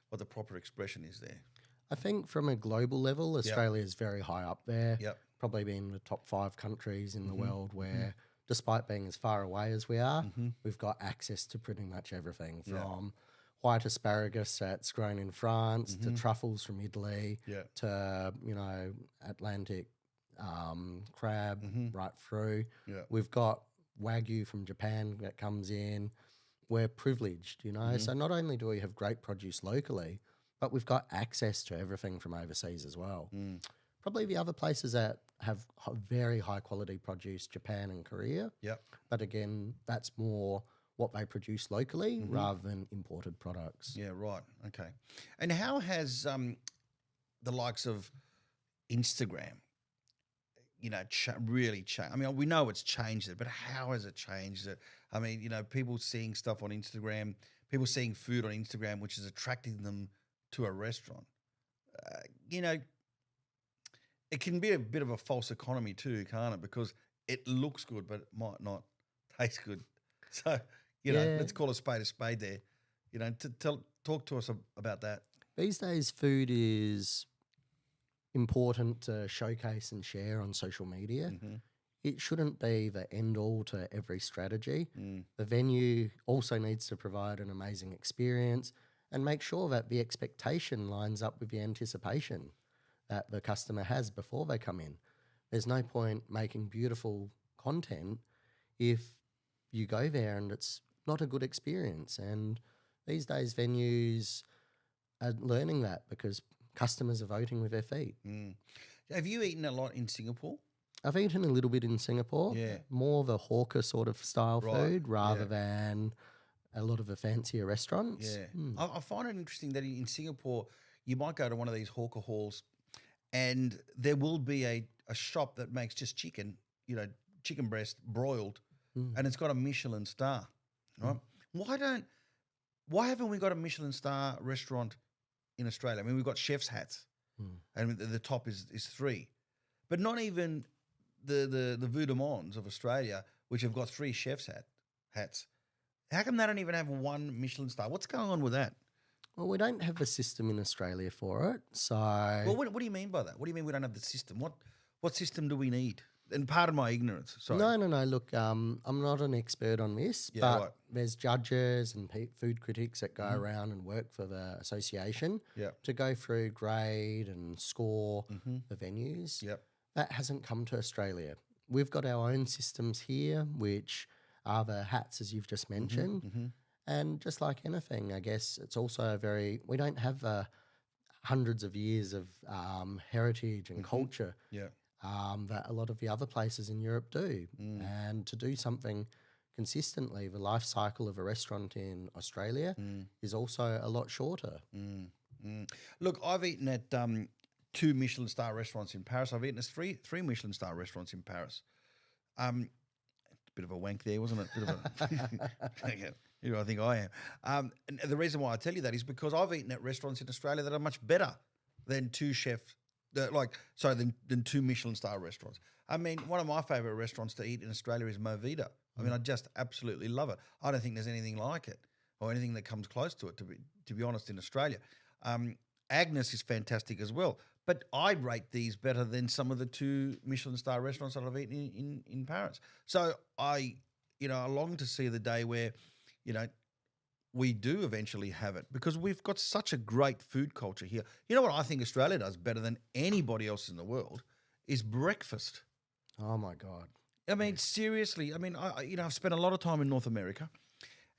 what the proper expression is there. I think from a global level, Australia is very high up there. Yep. Probably being the top 5 countries in the world where, despite being as far away as we are, we've got access to pretty much everything from white asparagus that's grown in France to truffles from Italy to, Atlantic crab right through. Yeah. We've got Wagyu from Japan that comes in. We're privileged, So not only do we have great produce locally, but we've got access to everything from overseas as well. Mm. Probably the other places that have very high quality produce, Japan and Korea. Yep. But again, that's more what they produce locally Mm-hmm. rather than imported products. Yeah, right. Okay. And how has the likes of Instagram, really changed? I mean, we know it's changed it, but how has it changed it? I mean, people seeing stuff on Instagram, people seeing food on Instagram, which is attracting them to a restaurant. You know, it can be a bit of a false economy too, can't it? Because it looks good, but it might not taste good. So, Yeah. let's call a spade there. Talk to us about that. These days, food is important to showcase and share on social media. Mm-hmm. It shouldn't be the end all to every strategy. Mm. The venue also needs to provide an amazing experience and make sure that the expectation lines up with the anticipation that the customer has before they come in. There's no point making beautiful content if you go there and it's not a good experience. And these days, venues are learning that because customers are voting with their feet. Mm. Have you eaten a lot in Singapore? I've eaten a little bit in Singapore, Yeah. more of a hawker sort of style Right, food rather yeah. than a lot of the fancier restaurants. Yeah. Mm. I find it interesting that in Singapore, you might go to one of these hawker halls and there will be a shop that makes just chicken, chicken breast broiled, and it's got a Michelin star, right? Why haven't we got a Michelin star restaurant in Australia? I mean, we've got chef's hats, and the top is 3, but not even the Vudemons of Australia, which have got 3 chef's hats. How come they don't even have 1 Michelin star? What's going on with that? Well, we don't have a system in Australia for it, so Well, what do you mean by that? What do you mean we don't have the system? What system do we need? And pardon my ignorance. Sorry. No. Look, I'm not an expert on this, Yeah, but right. there's judges and food critics that go around and work for the association Yeah. to go through, grade and score the venues. Yep. That hasn't come to Australia. We've got our own systems here, which are the hats, as you've just mentioned. And just like anything, I guess it's also we don't have hundreds of years of heritage and culture Yeah. that a lot of the other places in Europe do. And to do something consistently, the life cycle of a restaurant in Australia is also a lot shorter. Look, I've eaten at 2 Michelin star restaurants in Paris. I've eaten at three Michelin star restaurants in Paris. Bit of a wank there, wasn't it? Bit of a I think I am. And the reason why I tell you that is because I've eaten at restaurants in Australia that are much better than 2 than 2 Michelin star restaurants. I mean, one of my favourite restaurants to eat in Australia is Movida. I mean, I just absolutely love it. I don't think there's anything like it or anything that comes close to it, to be honest, in Australia. Agnes is fantastic as well. But I'd rate these better than some of the 2 Michelin star restaurants that I've eaten in Paris. So I long to see the day where, we do eventually have it because we've got such a great food culture here. You know what I think Australia does better than anybody else in the world is breakfast. Oh my God. I mean, seriously. I mean, I've spent a lot of time in North America,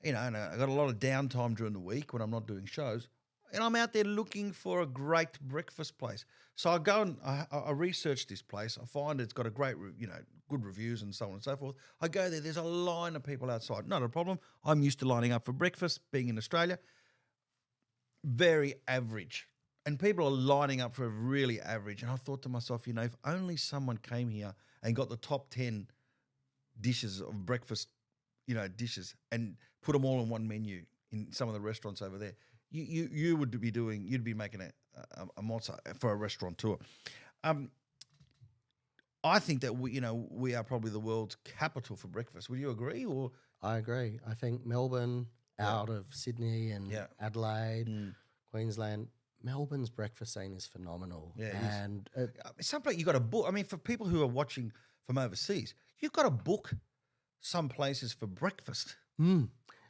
and I got a lot of downtime during the week when I'm not doing shows. And I'm out there looking for a great breakfast place. So I go and I research this place. I find it's got a great, good reviews and so on and so forth. I go there. There's a line of people outside. Not a problem. I'm used to lining up for breakfast, being in Australia. Very average. And people are lining up for a really average. And I thought to myself, if only someone came here and got the top 10 dishes of breakfast, dishes and put them all in one menu in some of the restaurants over there. You'd be making a monster for a restaurateur. I think that we are probably the world's capital for breakfast. Would you agree? Or I agree. I think Melbourne, out of Sydney and Adelaide, Queensland, Melbourne's breakfast scene is phenomenal. Yeah, and someplace you got to book. I mean, for people who are watching from overseas, you've got to book some places for breakfast.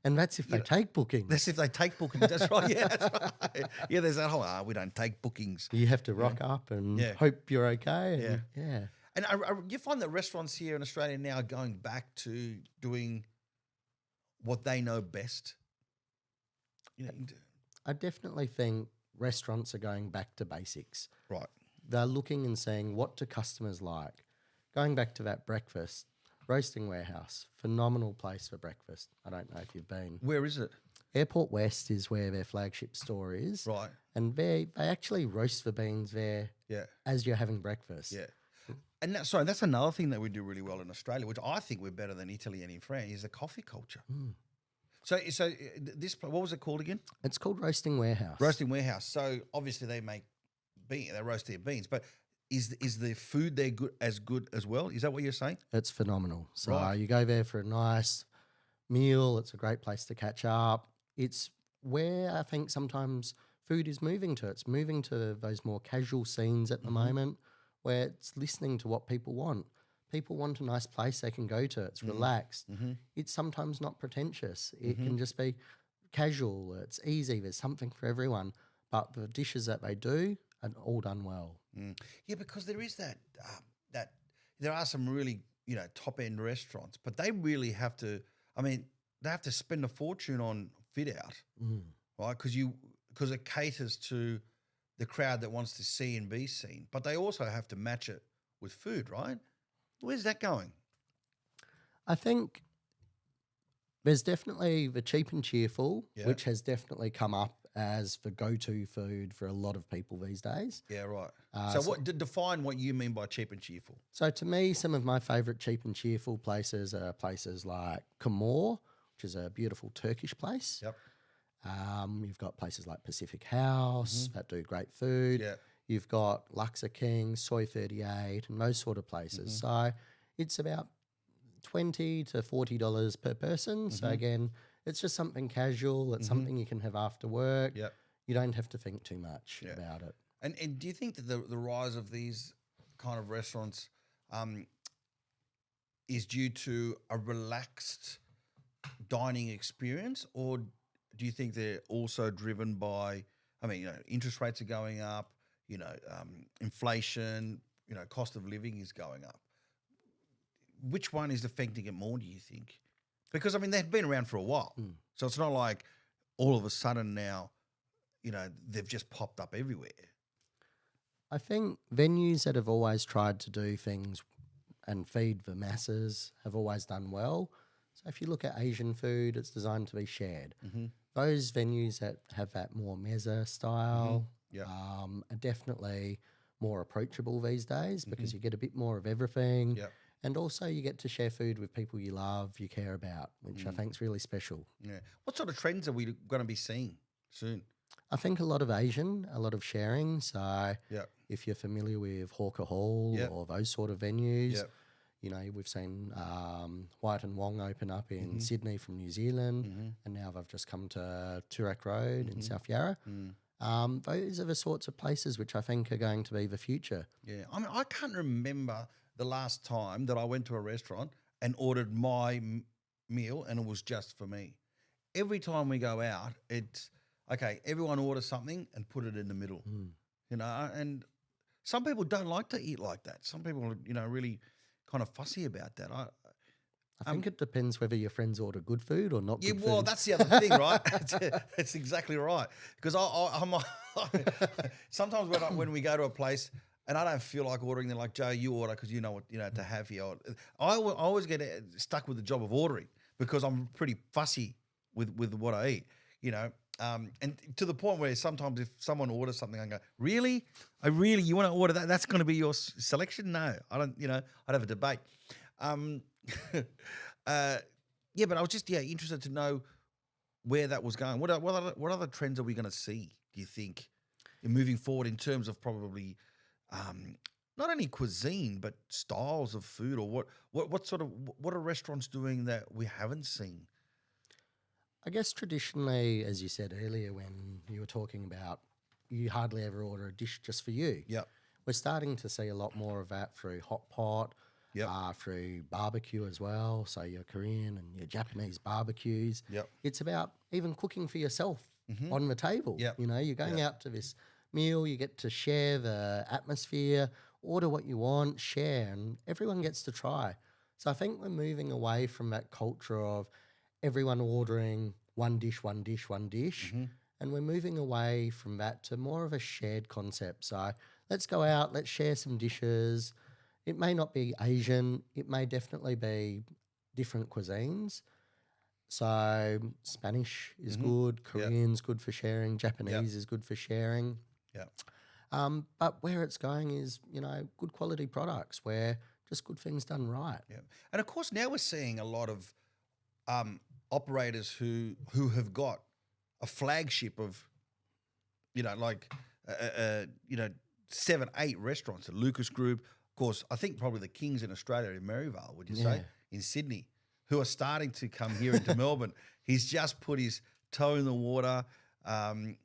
And that's if they take bookings. That's if they take bookings. That's right. Yeah, that's right. Yeah, there's that whole, we don't take bookings. You have to rock up and hope you're okay. And, And you find that restaurants here in Australia now are going back to doing what they know best? I definitely think restaurants are going back to basics. Right. They're looking and saying, what do customers like? Going back to that breakfast, Roasting Warehouse, phenomenal place for breakfast. I don't know if you've been. Where is it? Airport West is where their flagship store is. Right. And they actually roast the beans there Yeah. as you're having breakfast. Yeah. And that's another thing that we do really well in Australia, which I think we're better than Italy and in France, is the coffee culture. So this, what was it called again? It's called Roasting Warehouse. Roasting Warehouse. So obviously they roast their beans, but is the food there good as well? Is that what you're saying? It's phenomenal. So Right. you go there for a nice meal. It's a great place to catch up. It's where I think sometimes food is moving to. It's moving to those more casual scenes at the moment where it's listening to what people want. People want a nice place they can go to. It's relaxed. It's sometimes not pretentious. It can just be casual. It's easy. There's something for everyone. But the dishes that they do are all done well. Yeah, because there is that there are some really top end restaurants, but they really have to. I mean, they have to spend a fortune on fit out, right? Because it caters to the crowd that wants to see and be seen, but they also have to match it with food, right? Where's that going? I think there's definitely the cheap and cheerful, Yeah. which has definitely come up as the go-to food for a lot of people these days. Yeah, right. So- So define what you mean by cheap and cheerful? So to me, some of my favourite cheap and cheerful places are places like Kamor, which is a beautiful Turkish place. Yep. You've got places like Pacific House that do great food. Yeah. You've got Luxor King, Soy 38 and those sort of places. So it's about $20 to $40 per person. So again, it's just something casual. It's something you can have after work. Yep. You don't have to think too much about it. And do you think that the rise of these kind of restaurants is due to a relaxed dining experience, or do you think they're also driven by, interest rates are going up, inflation, cost of living is going up? Which one is affecting it more, do you think? Because, they've been around for a while. So it's not like all of a sudden now, they've just popped up everywhere. I think venues that have always tried to do things and feed the masses have always done well. So if you look at Asian food, it's designed to be shared. Those venues that have that more mezza style are definitely more approachable these days because you get a bit more of everything. Yep. And also you get to share food with people you love, you care about, which I think is really special. Yeah. What sort of trends are we going to be seeing soon? I think a lot of Asian, a lot of sharing. So Yep. if you're familiar with Hawker Hall Yep. or those sort of venues, Yep. we've seen White and Wong open up in Sydney from New Zealand, and now they've just come to Toorak Road in South Yarra. Those are the sorts of places which I think are going to be the future. Yeah. I can't remember the last time that I went to a restaurant and ordered my meal and it was just for me. Every time we go out, it's, okay, everyone orders something and put it in the middle, and some people don't like to eat like that. Some people are, really kind of fussy about that. I think it depends whether your friends order good food or not Yeah, good well, food. that's the other thing, right? That's exactly right. Because I'm sometimes when we go to a place and I don't feel like ordering, they're like, Joe, you order because you know what to have here. I always get stuck with the job of ordering because I'm pretty fussy with what I eat, and to the point where sometimes if someone orders something, I go, really? You want to order that? That's going to be your selection? No, I don't, I'd have a debate. But I was just interested to know where that was going. What other trends are we going to see, do you think, in moving forward in terms of probably not only cuisine but styles of food, or what are restaurants doing that we haven't seen? I guess traditionally, as you said earlier when you were talking about you hardly ever order a dish just for you. Yep. We're starting to see a lot more of that through hot pot, Yep. through barbecue as well, so your Korean and your Japanese barbecues. Yep. It's about even cooking for yourself on the table. Yep. You're going out to this meal, you get to share the atmosphere, order what you want, share, and everyone gets to try. So I think we're moving away from that culture of everyone ordering one dish, And we're moving away from that to more of a shared concept. So let's go out, let's share some dishes. It may not be Asian, it may definitely be different cuisines. So Spanish is good, Korean's good for sharing, Japanese is good for sharing. Yeah. But where it's going is, good quality products where just good things done right. Yeah. And of course, now we're seeing a lot of operators who have got a flagship of, like, 7, 8 restaurants. The Lucas Group, of course, I think probably the Kings in Australia in Maryvale, would you say, in Sydney, who are starting to come here into Melbourne. He's just put his toe in the water. And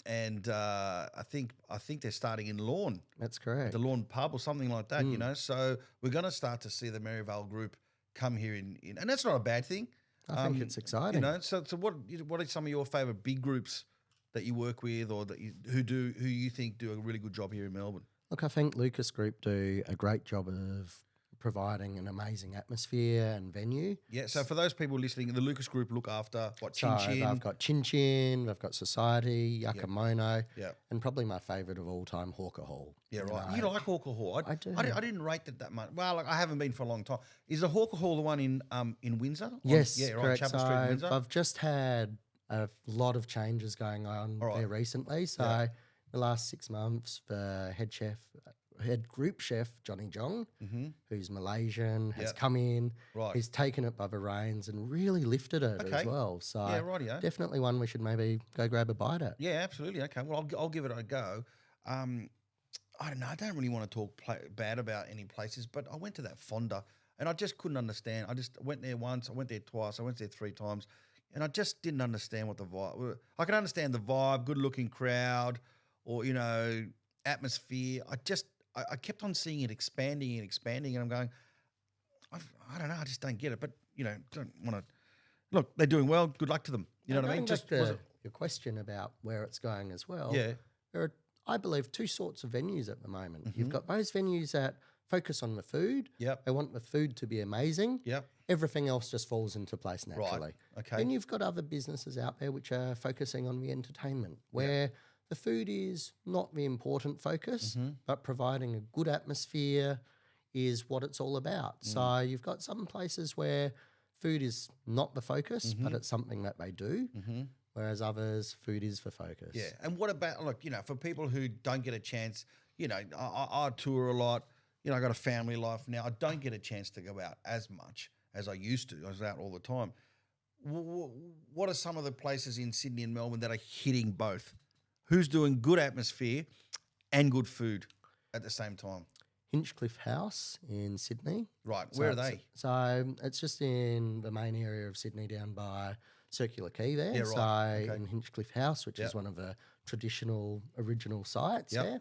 I think they're starting in Lawn. That's correct. The Lawn Pub or something like that, So we're going to start to see the Maryvale Group come here in and that's not a bad thing. I think it's exciting. So what are some of your favourite big groups that you work with, or that who you think do a really good job here in Melbourne? Look, I think Lucas Group do a great job of providing an amazing atmosphere and venue. Yeah, so for those people listening, the Lucas Group look after Chin So Chin. they've got Chin Chin, they've got Society, Yakamono, Yep. and probably my favourite of all time, Hawker Hall. Yeah, right. You like Hawker Hall? I do. I didn't rate it that much. Well, I haven't been for a long time. Is the Hawker Hall the one in Windsor? Yes, Yeah, right. correct. Chapel So Street, Windsor. I've just had a lot of changes going on there recently. So the last 6 months, the head group chef, Johnny Jong, who's Malaysian, has come in. Right. He's taken it by the reins and really lifted it as well. So rightio. definitely one we should maybe go grab a bite at. Yeah, absolutely. Okay, well, I'll give it a go. I don't know. I don't really want to talk bad about any places, but I went to that Fonda and I just couldn't understand. I just went there once, I went there twice, I went there 3 times, and I just didn't understand what the vibe. I can understand the vibe, good-looking crowd, or atmosphere. I kept on seeing it expanding, and I'm going, I don't know, I just don't get it. But don't want to look. They're doing well. Good luck to them. You know what I mean? Just your question about where it's going as well. Yeah. There are, I believe, 2 sorts of venues at the moment. You've got those venues that focus on the food. Yep. They want the food to be amazing. Yep. Everything else just falls into place naturally. Right. Okay. Then you've got other businesses out there which are focusing on the entertainment, where the food is not the important focus, but providing a good atmosphere is what it's all about. So you've got some places where food is not the focus, but it's something that they do, whereas others, food is the focus. Yeah. And what about, for people who don't get a chance, I tour a lot, I got a family life now. I don't get a chance to go out as much as I used to. I was out all the time. What are some of the places in Sydney and Melbourne that are hitting both? Who's doing good atmosphere and good food at the same time? Hinchcliffe House in Sydney. Right. Where are they? So it's just in the main area of Sydney down by Circular Quay there. Yeah, right. So in Hinchcliffe House, which is one of the traditional original sites Yep. there.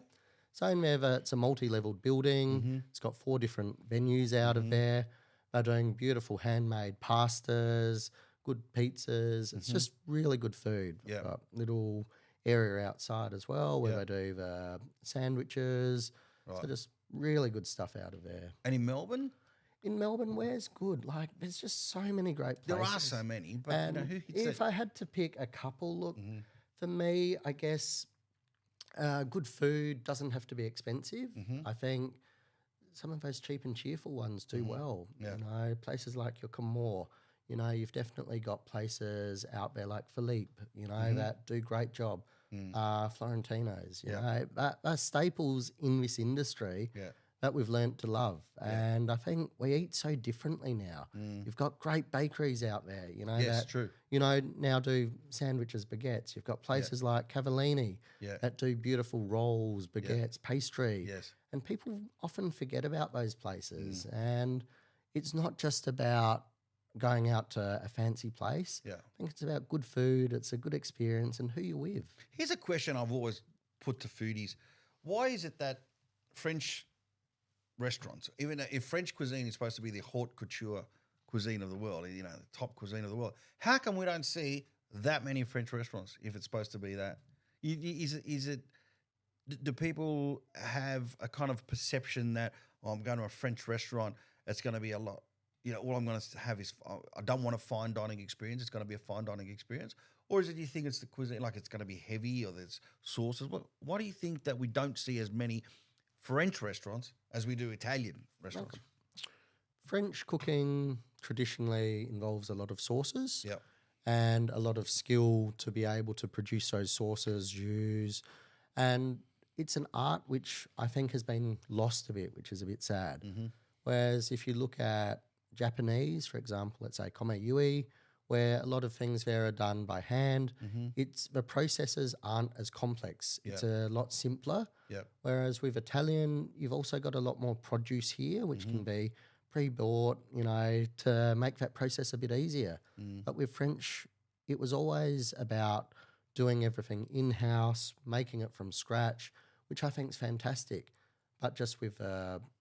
So in there, it's a multi-leveled building. It's got 4 different venues out of there. They're doing beautiful handmade pastas, good pizzas. It's just really good food. Yeah. Got little area outside as well where they do the sandwiches. Right. So just really good stuff out of there. And in Melbourne? In Melbourne, where's good? Like, there's just so many great places. There are so many, but And who hits if that? I had to pick a couple, look, for me, I guess good food doesn't have to be expensive. I think some of those cheap and cheerful ones do well. Yeah. Places like your Camore. You've definitely got places out there like Philippe, that do great job. Florentino's, they're staples in this industry that we've learnt to love. And I think we eat so differently now. You've got great bakeries out there, Yes, that, true. now do sandwiches, baguettes. You've got places like Cavallini that do beautiful rolls, baguettes, pastry. Yes. And people often forget about those places. And it's not just about going out to a fancy place. Yeah. I think it's about good food, it's a good experience, and who you're with. Here's a question I've always put to foodies. Why is it that French restaurants, even if French cuisine is supposed to be the haute couture cuisine of the world, the top cuisine of the world, how come we don't see that many French restaurants if it's supposed to be that? Do people have a kind of perception that, I'm going to a French restaurant, it's going to be a lot all I'm going to have is I don't want a fine dining experience. It's going to be a fine dining experience. Or is it you think it's the cuisine, like it's going to be heavy or there's sauces? Why do you think that we don't see as many French restaurants as we do Italian restaurants? French cooking traditionally involves a lot of sauces Yep. and a lot of skill to be able to produce those sauces, jus, and it's an art which I think has been lost a bit, which is a bit sad. Mm-hmm. Whereas if you look at Japanese, for example, let's say komeyui, where a lot of things there are done by hand, Mm-hmm. it's the processes aren't as complex. It's a lot simpler. Yep. Whereas with Italian, you've also got a lot more produce here, which can be pre-bought, to make that process a bit easier. But with French, it was always about doing everything in-house, making it from scratch, which I think is fantastic. But just with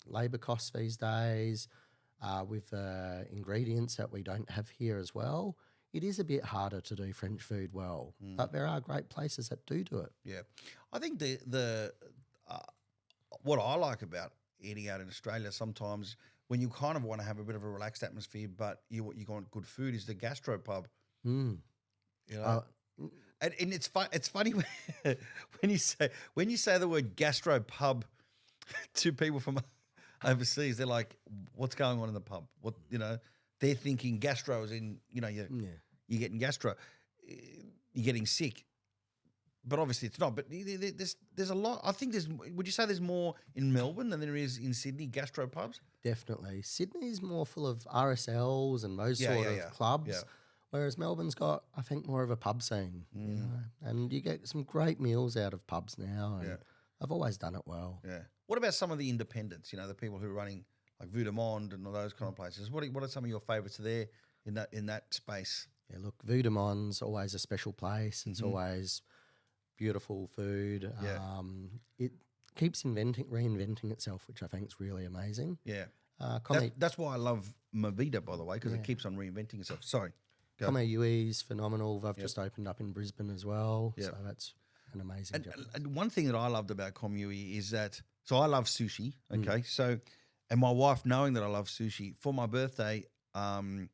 labour costs these days, with ingredients that we don't have here as well, it is a bit harder to do French food well. But there are great places that do it. Yeah. I think the what I like about eating out in Australia sometimes when you kind of want to have a bit of a relaxed atmosphere, but you want good food, is the gastropub. Mm. You know, and it's fun. It's funny when you say the word gastropub to people from overseas. They're like, "What's going on in the pub?" They're thinking gastro is in. You're getting gastro, you're getting sick. But obviously it's not. But there's a lot. I think would you say there's more in Melbourne than there is in Sydney gastropubs? Definitely. Sydney's more full of RSLs and those sort of clubs, whereas Melbourne's got, I think, more of a pub scene. And you get some great meals out of pubs now. And I've always done it well. Yeah. What about some of the independents? The people who are running like Vue de Monde and all those kind of places. What are some of your favourites there in that space? Yeah, look, Vue de Monde's always a special place. It's always beautiful food. It keeps reinventing itself, which I think is really amazing. Yeah. That's why I love Mavida, by the way, because it keeps on reinventing itself. Sorry. Komeyui's phenomenal. They've just opened up in Brisbane as well. Yep. So that's an amazing job. And one thing that I loved about Komyui is that, so I love sushi, okay? So, and my wife, knowing that I love sushi, for my birthday, not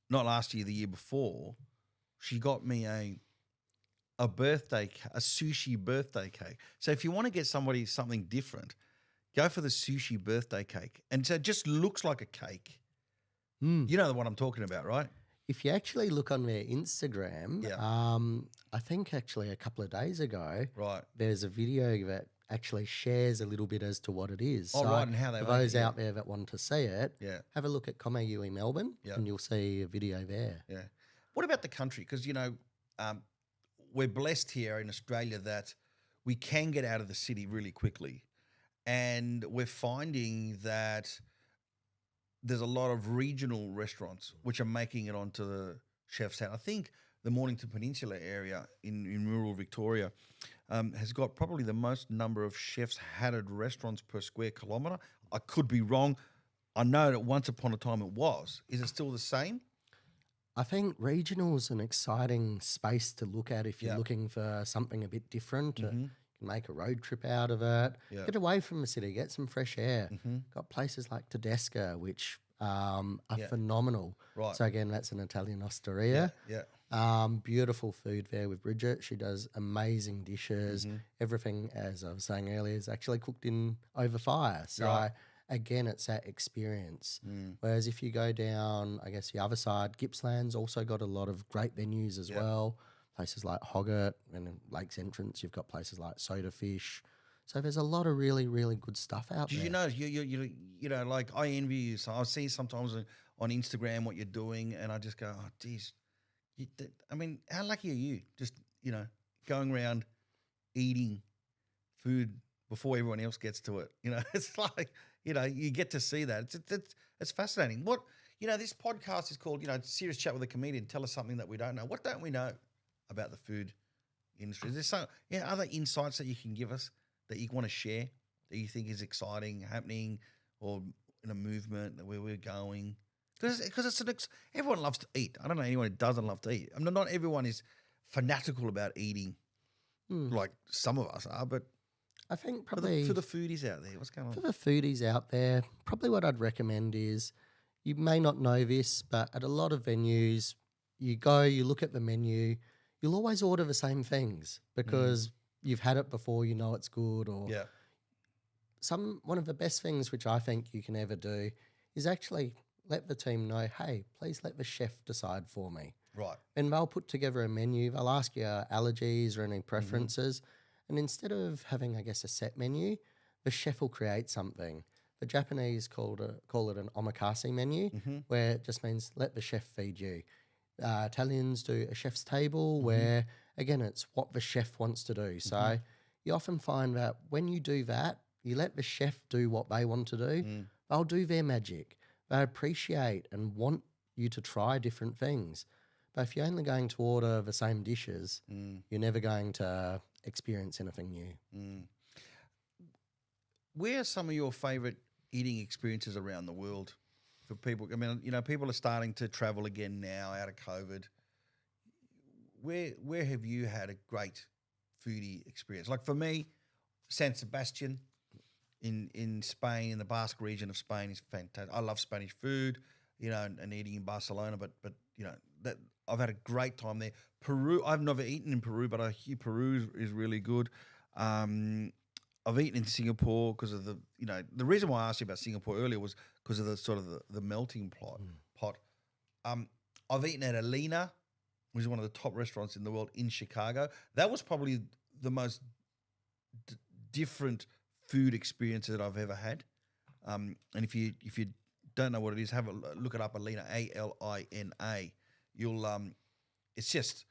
last year, the year before, she got me a sushi birthday cake. So if you want to get somebody something different, go for the sushi birthday cake. And so it just looks like a cake. You know what I'm talking about, right? If you actually look on their Instagram, I think actually a couple of days ago, there's a video that actually shares a little bit as to what it is. Oh, so right, and how they for those out there that want to see it, have a look at Komeyui Melbourne and you'll see a video there. Yeah. What about the country? Because, we're blessed here in Australia that we can get out of the city really quickly. And we're finding that there's a lot of regional restaurants which are making it onto the chef's hat. I think the Mornington Peninsula area in rural Victoria has got probably the most number of chef's hatted restaurants per square kilometre. I could be wrong. I know that once upon a time it was. Is it still the same? I think regional is an exciting space to look at if you're looking for something a bit different. You can make a road trip out of it. Get away from the city, get some fresh air. Got places like Tedesca, which are phenomenal. Right. So again, that's an Italian osteria. Beautiful food there with Bridget. She does amazing dishes. Everything, as I was saying earlier, is actually cooked over fire. So again, it's that experience. Whereas if you go down, I guess, the other side, Gippsland's also got a lot of great venues as well. Places like Hoggett and Lakes Entrance, you've got places like Soda Fish. So there's a lot of really, really good stuff out there. You know, like I envy you. So I see sometimes on Instagram what you're doing and I just go, oh, geez. How lucky are you? Just, going around eating food before everyone else gets to it. It's like, you get to see that. It's fascinating. This podcast is called, Serious Chat with a Comedian. Tell us something that we don't know. What don't we know about the food industry? Is there some other insights that you can give us that you want to share that you think is exciting, happening, or in a movement where we're going? Because everyone loves to eat. I don't know anyone who doesn't love to eat. Not everyone is fanatical about eating like some of us are, but I think probably for the foodies out there, what's going on? For the foodies out there, probably what I'd recommend is you may not know this, but at a lot of venues, you go, you look at the menu, you'll always order the same things because you've had it before, you know it's good. Or Yeah. one of the best things which I think you can ever do is actually let the team know, hey, please let the chef decide for me. Right. And they'll put together a menu. They'll ask you allergies or any preferences. And instead of having, I guess, a set menu, the chef will create something. The Japanese call it an omakase menu, where it just means let the chef feed you. Italians do a chef's table where, again, it's what the chef wants to do. So you often find that when you do that, you let the chef do what they want to do, they'll do their magic. They appreciate and want you to try different things. But if you're only going to order the same dishes, you're never going to experience anything new. Where are some of your favourite eating experiences around the world for people? I mean, people are starting to travel again now out of COVID. Where have you had a great foodie experience? Like for me, San Sebastian in Spain, in the Basque region of Spain is fantastic. I love Spanish food, and eating in Barcelona, but that I've had a great time there. Peru, I've never eaten in Peru, but I hear Peru is really good. I've eaten in Singapore because of the reason why I asked you about Singapore earlier was because of the sort of the melting pot. I've eaten at Alina, which is one of the top restaurants in the world in Chicago. That was probably the most different food experience that I've ever had. And if you don't know what it is, have a look it up. Alina, Alina. You'll it's just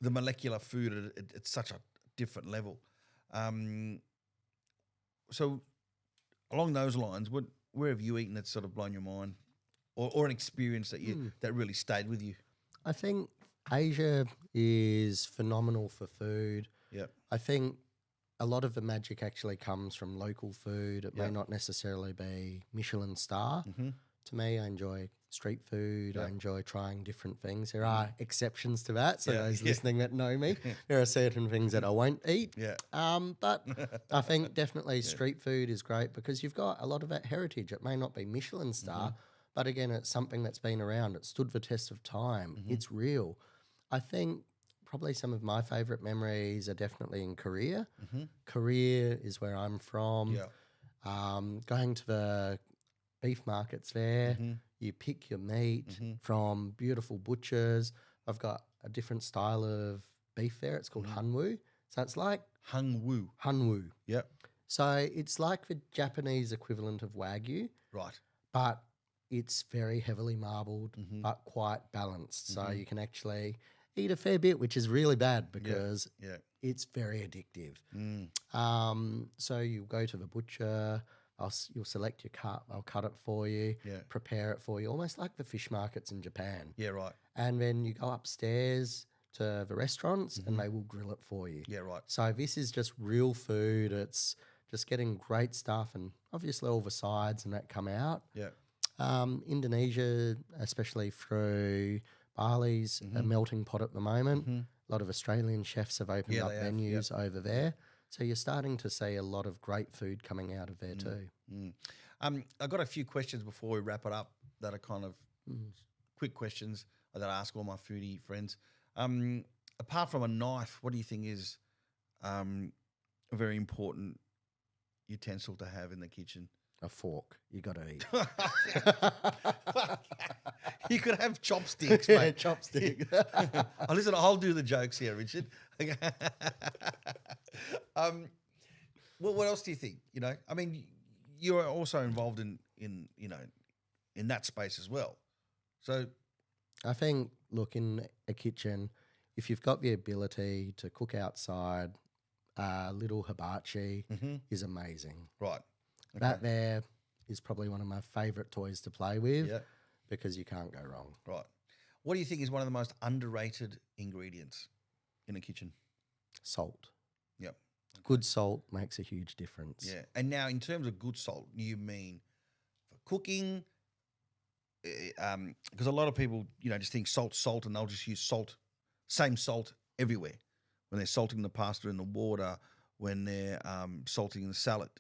the molecular food at such a different level. So along those lines, where have you eaten that's sort of blown your mind, or an experience that really stayed with you? I think Asia is phenomenal for food. Yeah. I think a lot of the magic actually comes from local food. It may not necessarily be Michelin star. To me, I enjoy street food. I enjoy trying different things. There are exceptions to that. So those listening that know me, there are certain things that I won't eat. Yeah. But I think definitely street food is great because you've got a lot of that heritage. It may not be Michelin star, but again, it's something that's been around. It stood the test of time. It's real. I think probably some of my favourite memories are definitely in Korea. Korea is where I'm from. Yeah. Going to the beef markets there, you pick your meat from beautiful butchers. I've got a different style of beef there. It's called hanwoo. So it's like Hanwoo. hanwoo. Yep. So it's like the Japanese equivalent of wagyu, Right. but it's very heavily marbled, but quite balanced. So you can actually eat a fair bit, which is really bad because it's very addictive. So you go to the butcher, you'll select your cut, they'll cut it for you, prepare it for you, almost like the fish markets in Japan. Yeah, right. And then you go upstairs to the restaurants and they will grill it for you. Yeah, right. So this is just real food. It's just getting great stuff and obviously all the sides and that come out. Yeah. Indonesia, especially through Bali's a melting pot at the moment. A lot of Australian chefs have opened up venues over there. So you're starting to see a lot of great food coming out of there too. I've got a few questions before we wrap it up that are kind of quick questions that I ask all my foodie friends. Apart from a knife, what do you think is a very important utensil to have in the kitchen? A fork. You got to eat. You could have chopsticks, mate. Chopstick. Listen, I'll do the jokes here, Richard. What else do you think? I mean, you're also involved in that space as well. So, I think, look, in a kitchen, if you've got the ability to cook outside, little hibachi is amazing. Right. Okay. That there is probably one of my favourite toys to play with because you can't go wrong. Right. What do you think is one of the most underrated ingredients in a kitchen? Salt. Yep. Okay. Good salt makes a huge difference. Yeah. And now in terms of good salt, you mean for cooking? Because a lot of people, just think salt, and they'll just use same salt everywhere when they're salting the pasta in the water, when they're salting the salad.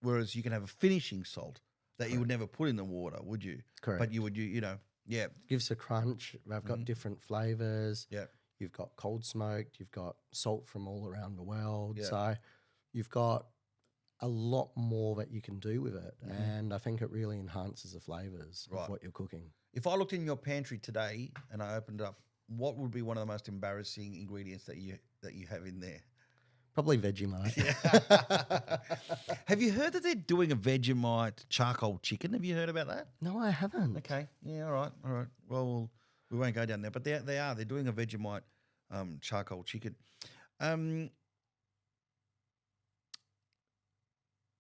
Whereas you can have a finishing salt, that you would never put in the water, would you? Correct. But you would, yeah. Gives a crunch. They've got different flavors. Yeah. You've got cold smoked. You've got salt from all around the world. Yeah. So you've got a lot more that you can do with it. And I think it really enhances the flavors of what you're cooking. If I looked in your pantry today and I opened up, what would be one of the most embarrassing ingredients that you have in there? Probably Vegemite. Have you heard that they're doing a Vegemite charcoal chicken? Have you heard about that? No, I haven't. Okay. Yeah, all right. Well, we won't go down there. But they are. They're doing a Vegemite charcoal chicken.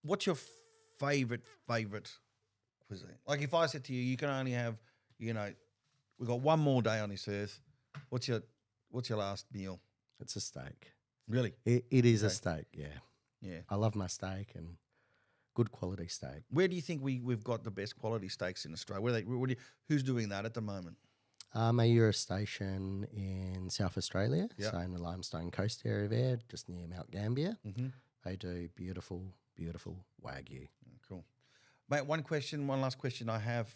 What's your favourite cuisine? Like if I said to you, you can only have, we've got one more day on this earth. What's your last meal? It's a steak. Really? It is a steak, yeah. Yeah. I love my steak and good quality steak. Where do you think we've got the best quality steaks in Australia? Who's doing that at the moment? A Eurostation in South Australia, Yep. so in the Limestone Coast area there, just near Mount Gambier. Mm-hmm. They do beautiful, beautiful Wagyu. Cool. Mate, one last question I have.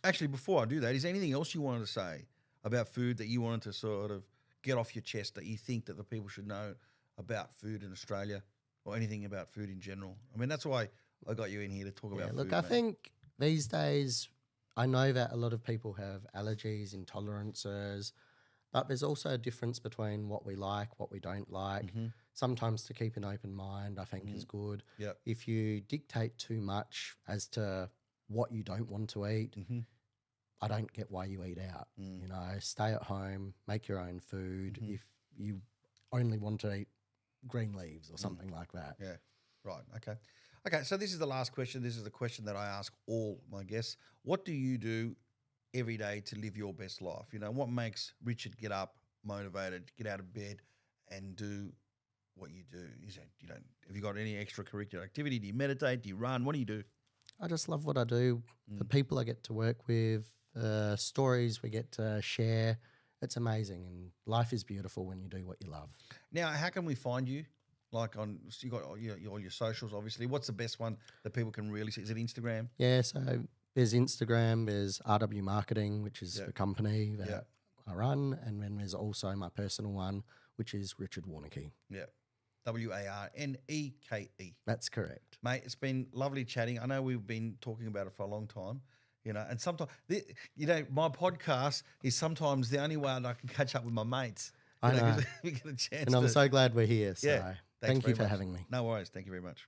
Actually, before I do that, is there anything else you wanted to say about food that you wanted to sort of get off your chest that you think that the people should know about food in Australia or anything about food in general? I mean, that's why I got you in here to talk about food. Look, I think these days, I know that a lot of people have allergies, intolerances, but there's also a difference between what we like, what we don't like. Mm-hmm. Sometimes to keep an open mind, I think, is good. Yep. If you dictate too much as to what you don't want to eat, I don't get why you eat out. Stay at home, make your own food. If you only want to eat green leaves or something like that. Yeah, right. Okay, so this is the last question. This is the question that I ask all my guests. What do you do every day to live your best life? What makes Richard get up, motivated, get out of bed and do what you do? Have you got any extracurricular activity? Do you meditate? Do you run? What do you do? I just love what I do. The people I get to work with, stories we get to share. It's amazing, and life is beautiful when you do what you love. Now, how can we find you? Like you got all your socials, obviously. What's the best one that people can really see? Is it Instagram? Yeah, so there's Instagram, there's RW Marketing, which is the company that I run, and then there's also my personal one, which is Richard Warneke. Yeah, Warneke. That's correct. Mate, it's been lovely chatting. I know we've been talking about it for a long time, and sometimes, my podcast is sometimes the only way that I can catch up with my mates. I know. We get a chance and I'm so glad we're here. So yeah, thank you for much. having me. No worries. Thank you very much.